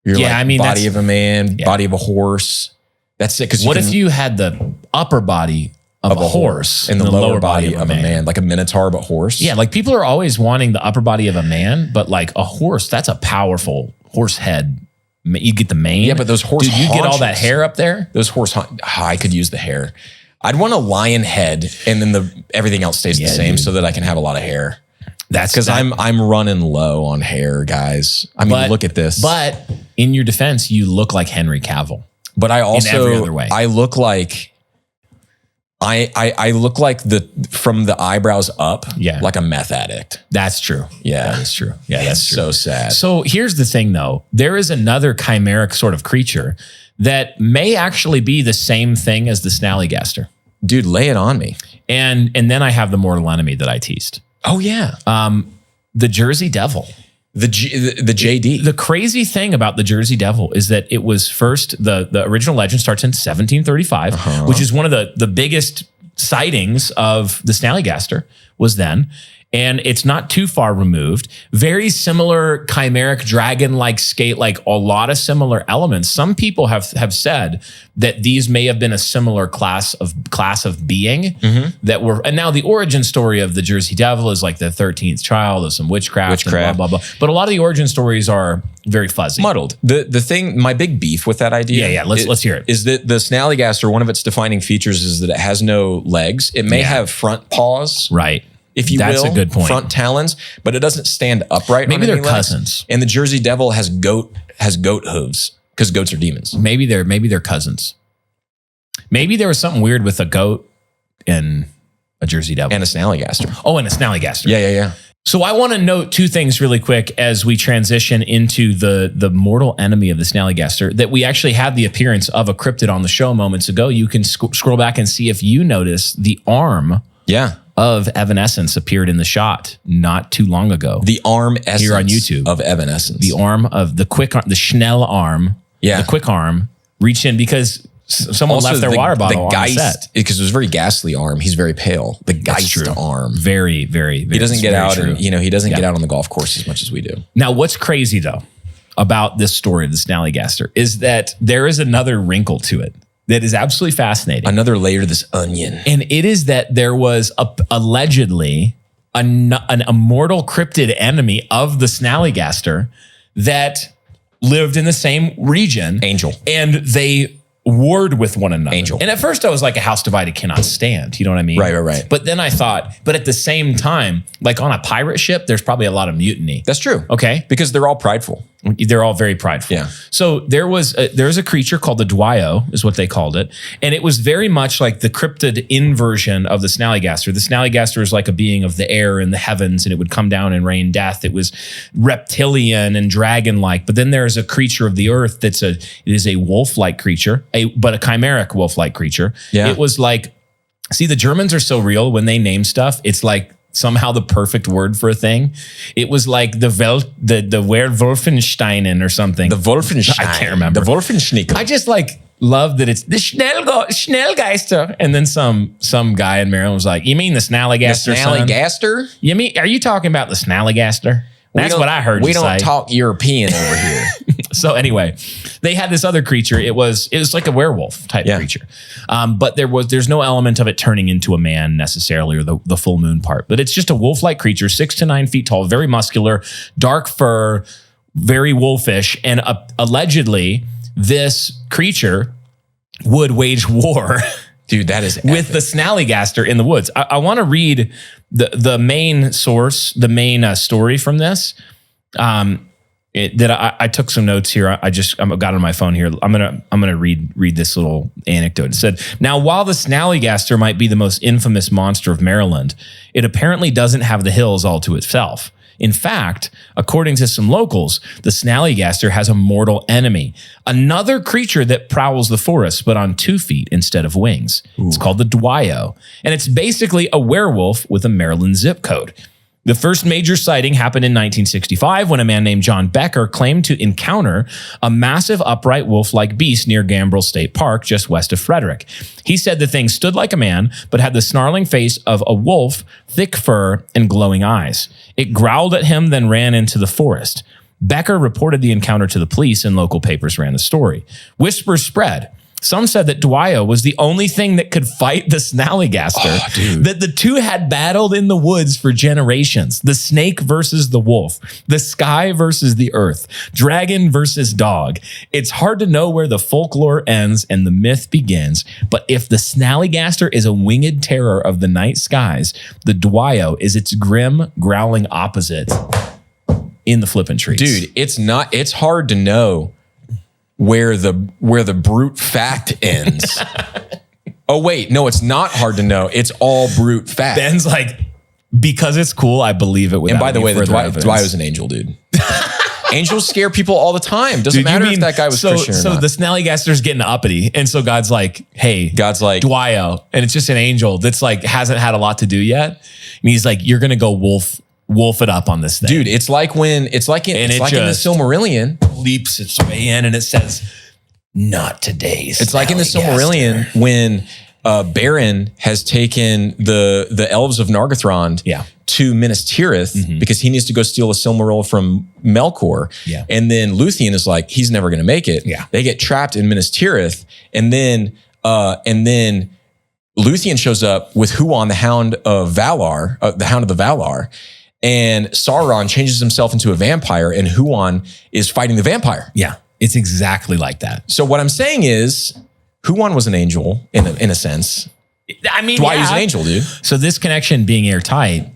Body of a man, body of a horse. That's it. What if you had the upper body of a horse and the lower body of a man, like a minotaur but horse? Yeah, like people are always wanting the upper body of a man, but like a horse, that's a powerful horse head. You get the mane. Yeah, but those horse Dude, you get all that haunches. hair up there? Those I could use the hair. I'd want a lion head, and then everything else stays the same, so that I can have a lot of hair. That's because I'm running low on hair, guys. I mean, look at this. But in your defense, you look like Henry Cavill. But I also, in every other way. I look like I look like from the eyebrows up, like a meth addict. That's true. Yeah, that is true. Yeah, that's true. So sad. So here's the thing, though. There is another chimeric sort of creature that may actually be the same thing as the Snallygaster. Dude, lay it on me. And then I have the mortal enemy that I teased. Oh yeah, the Jersey Devil. The JD. The crazy thing about the Jersey Devil is that it was first, the original legend starts in 1735, which is one of the biggest sightings of the Snallygaster was then. And it's not too far removed. Very similar chimeric dragon-like skate, like a lot of similar elements. Some people have said that these may have been a similar class of being that were. And now the origin story of the Jersey Devil is like the 13th child of some witchcraft. And blah, blah, blah. But a lot of the origin stories are very fuzzy, muddled. The thing, my big beef with that idea, let's hear it. Is that the Snallygaster, one of its defining features is that it has no legs. It may have front paws, right? If you That's will, a good point. Front talons, but it doesn't stand upright. Maybe on they're any legs. cousins. And the Jersey Devil has goat hooves because goats are demons. Maybe they're cousins. Maybe there was something weird with a goat and a Jersey Devil And a Snallygaster. Oh, and a Snallygaster. Yeah. So I want to note two things really quick as we transition into the mortal enemy of the Snallygaster, that we actually had the appearance of a cryptid on the show moments ago. You can scroll back and see if you notice the arm of Evanescence appeared in the shot not too long ago. The arm essence here on YouTube of Evanescence. The arm of the quick arm, the Schnelle arm, the quick arm reached in because someone also left their water bottle on Geist, the set. Because it was a very ghastly arm. He's very pale. The Geist arm. Very, very, very. He doesn't get out, true. and he doesn't get out on the golf course as much as we do. Now, what's crazy though about this story of the Snallygaster is that there is another wrinkle to it that is absolutely fascinating. Another layer to this onion. And it is that there was allegedly an immortal cryptid enemy of the Snallygaster that lived in the same region. Angel. And they warred with one another. Angel. And at first I was like, a house divided cannot stand. You know what I mean? Right. But then I thought, but at the same time, like on a pirate ship, there's probably a lot of mutiny. That's true. Okay. Because they're all prideful. They're all very prideful. Yeah. So there's a creature called the Dwyo, is what they called it. And it was very much like the cryptid inversion of the Snallygaster. The Snallygaster is like a being of the air and the heavens, and it would come down and rain death. It was reptilian and dragon-like. But then there's a creature of the earth it is a wolf-like creature, but a chimeric wolf-like creature. Yeah. It was like, see, the Germans are so real when they name stuff. It's like somehow the perfect word for a thing. It was like the Werwolfensteinen or something. The Wolfenstein. I can't remember. The Wolfenschnickel. I just like love that it's the Schnellgeister. And then some guy in Maryland was like, you mean the Snallygaster? The Snallygaster? Are you talking about the Snallygaster? That's what I heard you say. We don't talk European over here. So anyway, they had this other creature. It was like a werewolf type creature. But there's no element of it turning into a man necessarily, or the full moon part. But it's just a wolf-like creature, 6 to 9 feet tall, very muscular, dark fur, very wolfish. And allegedly, this creature would wage war Dude, that is with the Snallygaster in the woods. I want to read the main source, the main story from this. I took some notes here. I got on my phone here. I'm gonna read this little anecdote. It said, "Now, while the Snallygaster might be the most infamous monster of Maryland, it apparently doesn't have the hills all to itself. In fact, according to some locals, the Snallygaster has a mortal enemy, another creature that prowls the forest, but on 2 feet instead of wings. It's called the Dwyo, and it's basically a werewolf with a Maryland zip code. The first major sighting happened in 1965 when a man named John Becker claimed to encounter a massive upright wolf-like beast near Gambrel State Park, just west of Frederick. He said the thing stood like a man, but had the snarling face of a wolf, thick fur, and glowing eyes. It growled at him, then ran into the forest. Becker reported the encounter to the police, and local papers ran the story. Whispers spread. Some said that Dwyo was the only thing that could fight the Snallygaster, that the two had battled in the woods for generations. The snake versus the wolf, the sky versus the earth, dragon versus dog. It's hard to know where the folklore ends and the myth begins, but if the Snallygaster is a winged terror of the night skies, the Dwyo is its grim, growling opposite in the flippin' trees." Dude, it's hard to know where the brute fact ends. Oh wait, no, it's not hard to know. It's all brute fact. Ben's like, because it's cool, I believe it. And by the way, the Dwyo's an angel, dude. Angels scare people all the time. Doesn't matter if that guy was Christian or not. So the Snallygaster's getting uppity, and so God's like, "Hey, Dwyo," and it's just an angel that's like hasn't had a lot to do yet, and he's like, "You're gonna go wolf it up on this thing." Dude, it's like in the Silmarillion. Leaps its way in and it says, "Not today." It's like in the Silmarillion when Beren has taken the elves of Nargothrond to Minas Tirith because he needs to go steal a Silmaril from Melkor. Yeah. And then Luthien is like, he's never going to make it. Yeah. They get trapped in Minas Tirith. And then Luthien shows up with Huan, the Hound of Valar, the Hound of the Valar. And Sauron changes himself into a vampire, and Huan is fighting the vampire. Yeah, it's exactly like that. So what I'm saying is, Huan was an angel in a sense. I mean, Dwyo's an angel, dude. So this connection being airtight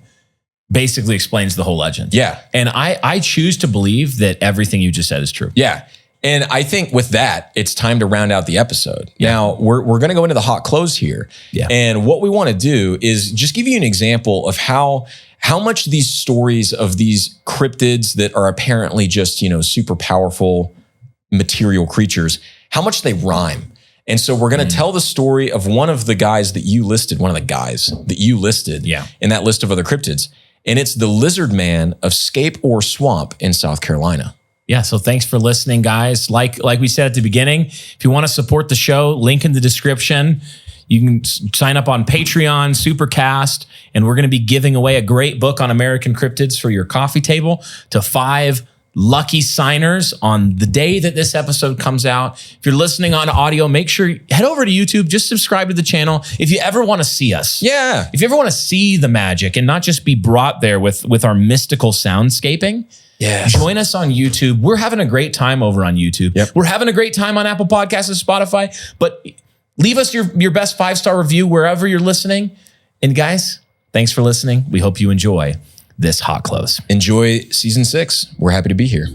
basically explains the whole legend. Yeah. And I choose to believe that everything you just said is true. Yeah. And I think with that, it's time to round out the episode. Yeah. Now, we're going to go into the hot close here. Yeah. And what we want to do is just give you an example of how much these stories of these cryptids that are apparently just, super powerful material creatures, how much they rhyme. And so we're going to tell the story of one of the guys that you listed in that list of other cryptids. And it's the lizard man of Scape or Swamp in South Carolina. Yeah, so thanks for listening, guys. Like we said at the beginning, if you want to support the show, link in the description. You can sign up on Patreon, Supercast, and we're going to be giving away a great book on American cryptids for your coffee table to 5 lucky signers on the day that this episode comes out. If you're listening on audio, make sure you head over to YouTube, just subscribe to the channel. If you ever want to see us. Yeah. If you ever want to see the magic and not just be brought there with our mystical soundscaping. Yeah. Join us on YouTube. We're having a great time over on YouTube. Yep. We're having a great time on Apple Podcasts and Spotify, but leave us your best 5-star review wherever you're listening. And guys, thanks for listening. We hope you enjoy this hot close. Enjoy season 6. We're happy to be here.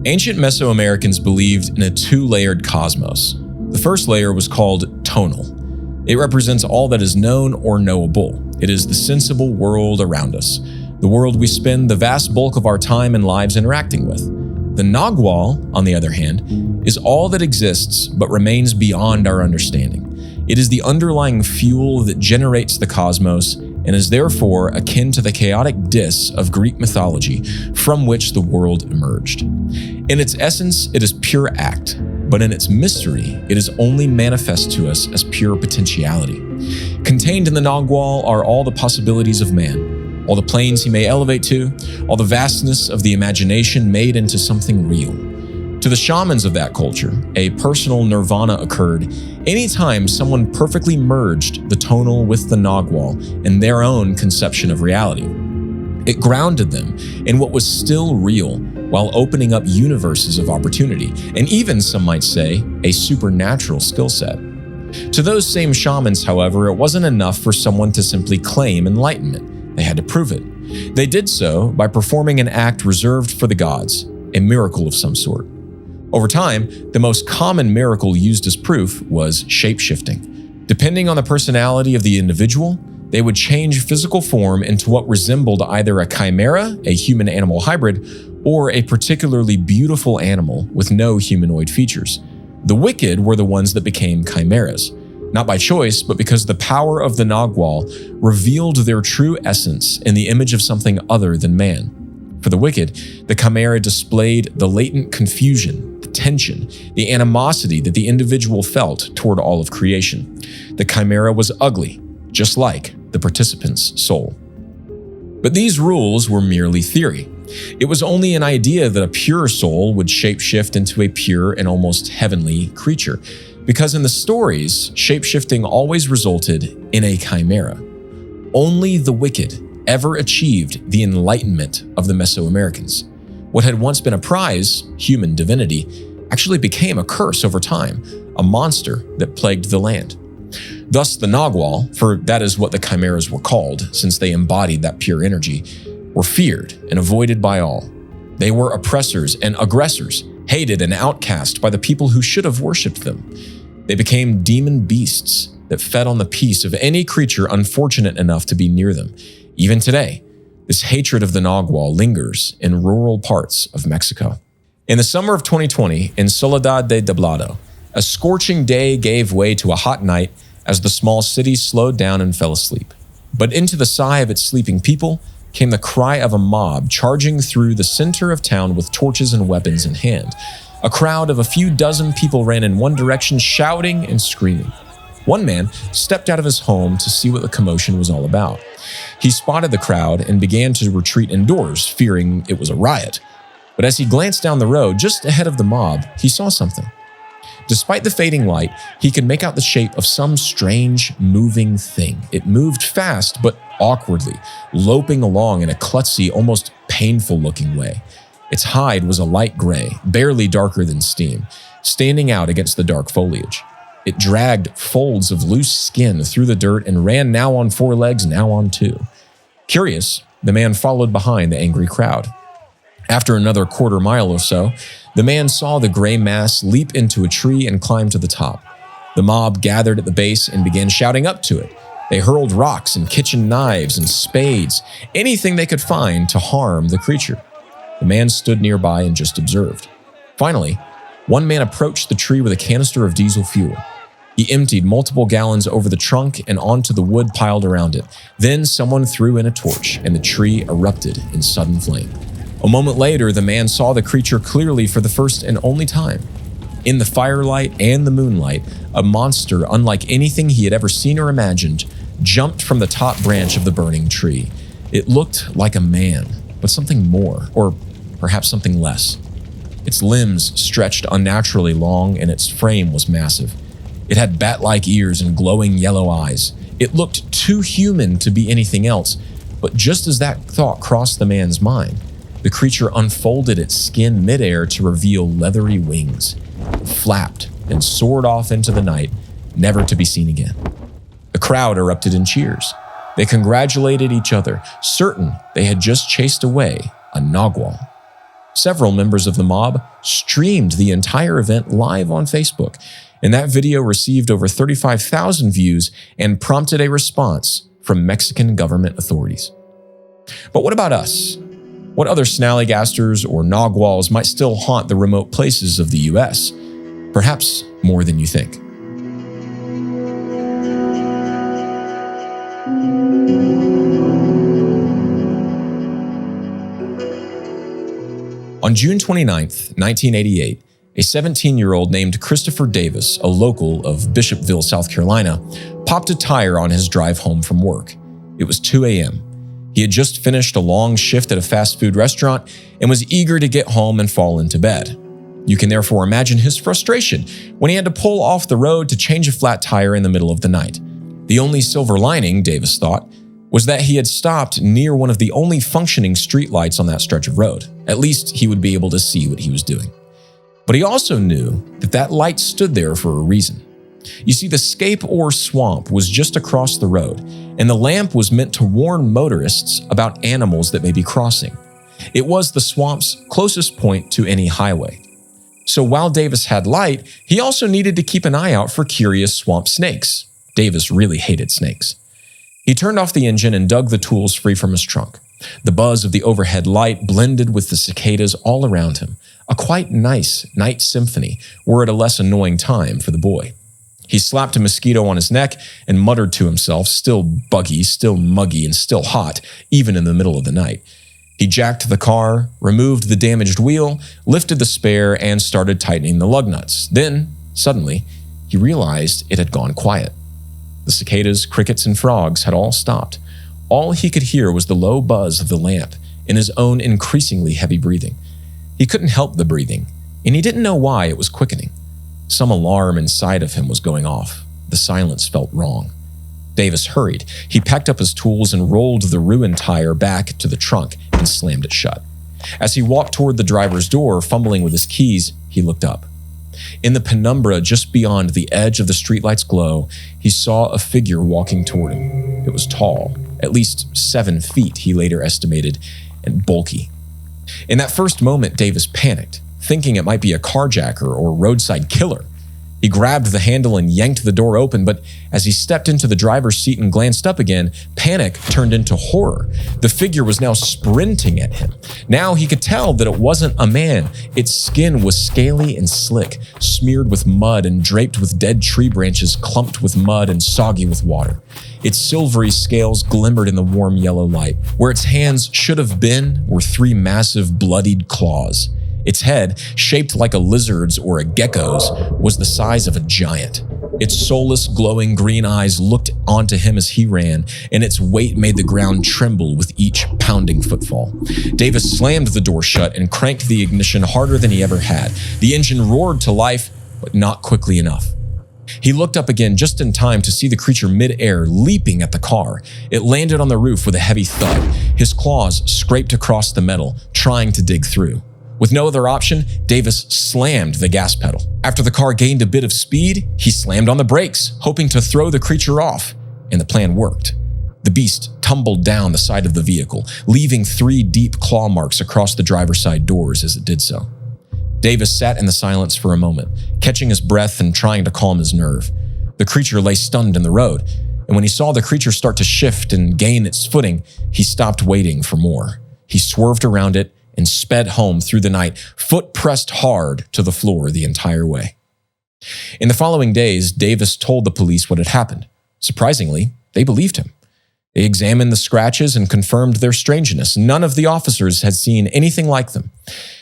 Ancient Mesoamericans believed in a 2-layered cosmos. The first layer was called tonal. It represents all that is known or knowable. It is the sensible world around us, the world we spend the vast bulk of our time and lives interacting with. The Nagual, on the other hand, is all that exists but remains beyond our understanding. It is the underlying fuel that generates the cosmos and is therefore akin to the chaotic dis of Greek mythology from which the world emerged. In its essence, it is pure act, but in its mystery, it is only manifest to us as pure potentiality. Contained in the Nagual are all the possibilities of man, all the planes he may elevate to, all the vastness of the imagination made into something real. To the shamans of that culture, a personal nirvana occurred anytime someone perfectly merged the tonal with the Nagual in their own conception of reality. It grounded them in what was still real while opening up universes of opportunity, and even, some might say, a supernatural skill set. To those same shamans, however, it wasn't enough for someone to simply claim enlightenment. They had to prove it. They did so by performing an act reserved for the gods, a miracle of some sort. Over time, the most common miracle used as proof was shape-shifting. Depending on the personality of the individual, they would change physical form into what resembled either a chimera, a human-animal hybrid, or a particularly beautiful animal with no humanoid features. The wicked were the ones that became chimeras, not by choice, but because the power of the Nagual revealed their true essence in the image of something other than man. For the wicked, the chimera displayed the latent confusion, the tension, the animosity that the individual felt toward all of creation. The chimera was ugly, just like the participant's soul. But these rules were merely theory. It was only an idea that a pure soul would shapeshift into a pure and almost heavenly creature, because in the stories, shapeshifting always resulted in a chimera. Only the wicked ever achieved the enlightenment of the Mesoamericans. What had once been a prize, human divinity, actually became a curse over time, a monster that plagued the land. Thus the Nagual, for that is what the chimeras were called since they embodied that pure energy, were feared and avoided by all. They were oppressors and aggressors, hated and outcast by the people who should have worshipped them. They became demon beasts that fed on the peace of any creature unfortunate enough to be near them. Even today, this hatred of the Nagual lingers in rural parts of Mexico. In the summer of 2020, in Soledad de Doblado, a scorching day gave way to a hot night as the small city slowed down and fell asleep. But into the sigh of its sleeping people came the cry of a mob charging through the center of town with torches and weapons in hand. A crowd of a few dozen people ran in one direction, shouting and screaming. One man stepped out of his home to see what the commotion was all about. He spotted the crowd and began to retreat indoors, fearing it was a riot. But as he glanced down the road, just ahead of the mob, he saw something. Despite the fading light, he could make out the shape of some strange, moving thing. It moved fast, but awkwardly, loping along in a klutzy, almost painful-looking way. Its hide was a light gray, barely darker than steam, standing out against the dark foliage. It dragged folds of loose skin through the dirt and ran now on 4 legs, now on 2. Curious, the man followed behind the angry crowd. After another quarter mile or so, the man saw the gray mass leap into a tree and climb to the top. The mob gathered at the base and began shouting up to it. They hurled rocks and kitchen knives and spades, anything they could find to harm the creature. The man stood nearby and just observed. Finally, one man approached the tree with a canister of diesel fuel. He emptied multiple gallons over the trunk and onto the wood piled around it. Then someone threw in a torch and the tree erupted in sudden flame. A moment later, the man saw the creature clearly for the first and only time. In the firelight and the moonlight, a monster unlike anything he had ever seen or imagined jumped from the top branch of the burning tree. It looked like a man, but something more, or perhaps something less. Its limbs stretched unnaturally long and its frame was massive. It had bat-like ears and glowing yellow eyes. It looked too human to be anything else, but just as that thought crossed the man's mind, the creature unfolded its skin midair to reveal leathery wings. It flapped and soared off into the night, never to be seen again. The crowd erupted in cheers. They congratulated each other, certain they had just chased away a Nagual. Several members of the mob streamed the entire event live on Facebook, and that video received over 35,000 views and prompted a response from Mexican government authorities. But what about us? What other Snallygasters or Naguals might still haunt the remote places of the US? Perhaps more than you think. On June 29th, 1988, a 17-year-old named Christopher Davis, a local of Bishopville, South Carolina, popped a tire on his drive home from work. It was 2 a.m. He had just finished a long shift at a fast food restaurant and was eager to get home and fall into bed. You can therefore imagine his frustration when he had to pull off the road to change a flat tire in the middle of the night. The only silver lining, Davis thought, was that he had stopped near one of the only functioning streetlights on that stretch of road. At least he would be able to see what he was doing. But he also knew that that light stood there for a reason. You see, the Scape Ore Swamp was just across the road, and the lamp was meant to warn motorists about animals that may be crossing. It was the swamp's closest point to any highway. So while Davis had light, he also needed to keep an eye out for curious swamp snakes. Davis really hated snakes. He turned off the engine and dug the tools free from his trunk. The buzz of the overhead light blended with the cicadas all around him, a quite nice night symphony, were at a less annoying time for the boy. He slapped a mosquito on his neck and muttered to himself, still buggy, still muggy, and still hot, even in the middle of the night. He jacked the car, removed the damaged wheel, lifted the spare, and started tightening the lug nuts. Then, suddenly, he realized it had gone quiet. The cicadas, crickets, and frogs had all stopped. All he could hear was the low buzz of the lamp and his own increasingly heavy breathing. He couldn't help the breathing, and he didn't know why it was quickening. Some alarm inside of him was going off. The silence felt wrong. Davis hurried. He packed up his tools and rolled the ruined tire back to the trunk and slammed it shut. As he walked toward the driver's door, fumbling with his keys, he looked up. In the penumbra just beyond the edge of the streetlight's glow, he saw a figure walking toward him. It was tall, at least 7 feet, he later estimated, and bulky. In that first moment, Davis panicked, thinking it might be a carjacker or roadside killer. He grabbed the handle and yanked the door open, but as he stepped into the driver's seat and glanced up again, panic turned into horror. The figure was now sprinting at him. Now he could tell that it wasn't a man. Its skin was scaly and slick, smeared with mud and draped with dead tree branches clumped with mud and soggy with water. Its silvery scales glimmered in the warm yellow light. Where its hands should have been were 3 massive bloodied claws. Its head, shaped like a lizard's or a gecko's, was the size of a giant. Its soulless, glowing green eyes looked onto him as he ran, and its weight made the ground tremble with each pounding footfall. Davis slammed the door shut and cranked the ignition harder than he ever had. The engine roared to life, but not quickly enough. He looked up again just in time to see the creature mid-air leaping at the car. It landed on the roof with a heavy thud. His claws scraped across the metal, trying to dig through. With no other option, Davis slammed the gas pedal. After the car gained a bit of speed, he slammed on the brakes, hoping to throw the creature off, and the plan worked. The beast tumbled down the side of the vehicle, leaving 3 deep claw marks across the driver's side doors as it did so. Davis sat in the silence for a moment, catching his breath and trying to calm his nerve. The creature lay stunned in the road, and when he saw the creature start to shift and gain its footing, he stopped waiting for more. He swerved around it and sped home through the night, foot pressed hard to the floor the entire way. In the following days, Davis told the police what had happened. Surprisingly, they believed him. They examined the scratches and confirmed their strangeness. None of the officers had seen anything like them.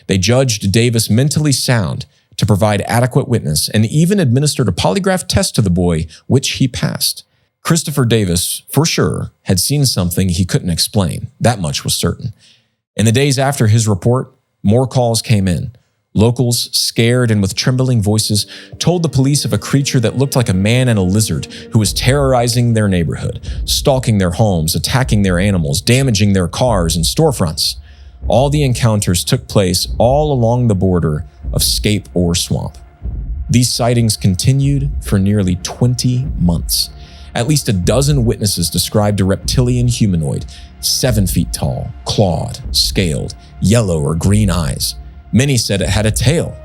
They judged Davis mentally sound to provide adequate witness and even administered a polygraph test to the boy, which he passed. Christopher Davis, for sure, had seen something he couldn't explain. That much was certain. In the days after his report, more calls came in. Locals, scared and with trembling voices, told the police of a creature that looked like a man and a lizard who was terrorizing their neighborhood, stalking their homes, attacking their animals, damaging their cars and storefronts. All the encounters took place all along the border of Scape Ore Swamp. These sightings continued for nearly 20 months. At least a dozen witnesses described a reptilian humanoid, 7 feet tall, clawed, scaled, yellow or green eyes. Many said it had a tail.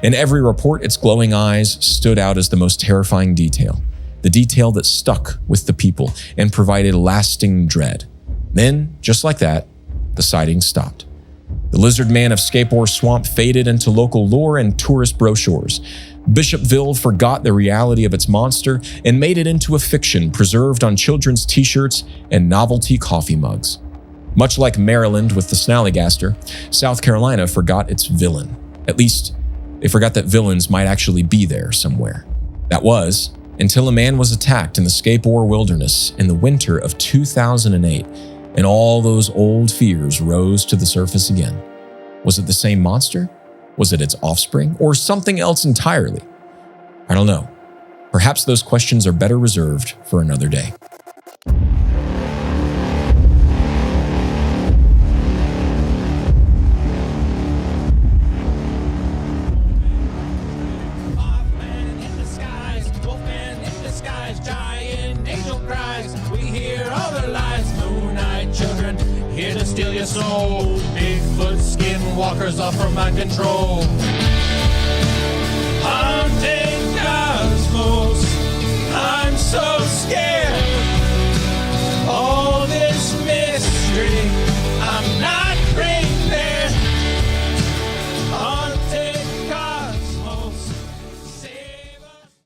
In every report, its glowing eyes stood out as the most terrifying detail, the detail that stuck with the people and provided lasting dread. Then, just like that, the sightings stopped. The lizard man of Scape Ore Swamp faded into local lore and tourist brochures. Bishopville forgot the reality of its monster and made it into a fiction preserved on children's t-shirts and novelty coffee mugs. Much like Maryland with the Snallygaster, South Carolina forgot its villain. At least, they forgot that villains might actually be there somewhere. That was, until a man was attacked in the Scape Ore Wilderness in the winter of 2008, and all those old fears rose to the surface again. Was it the same monster? Was it its offspring? Or something else entirely? I don't know. Perhaps those questions are better reserved for another day. soul. Bigfoot skinwalkers off from my control. Haunted cosmos, I'm so scared.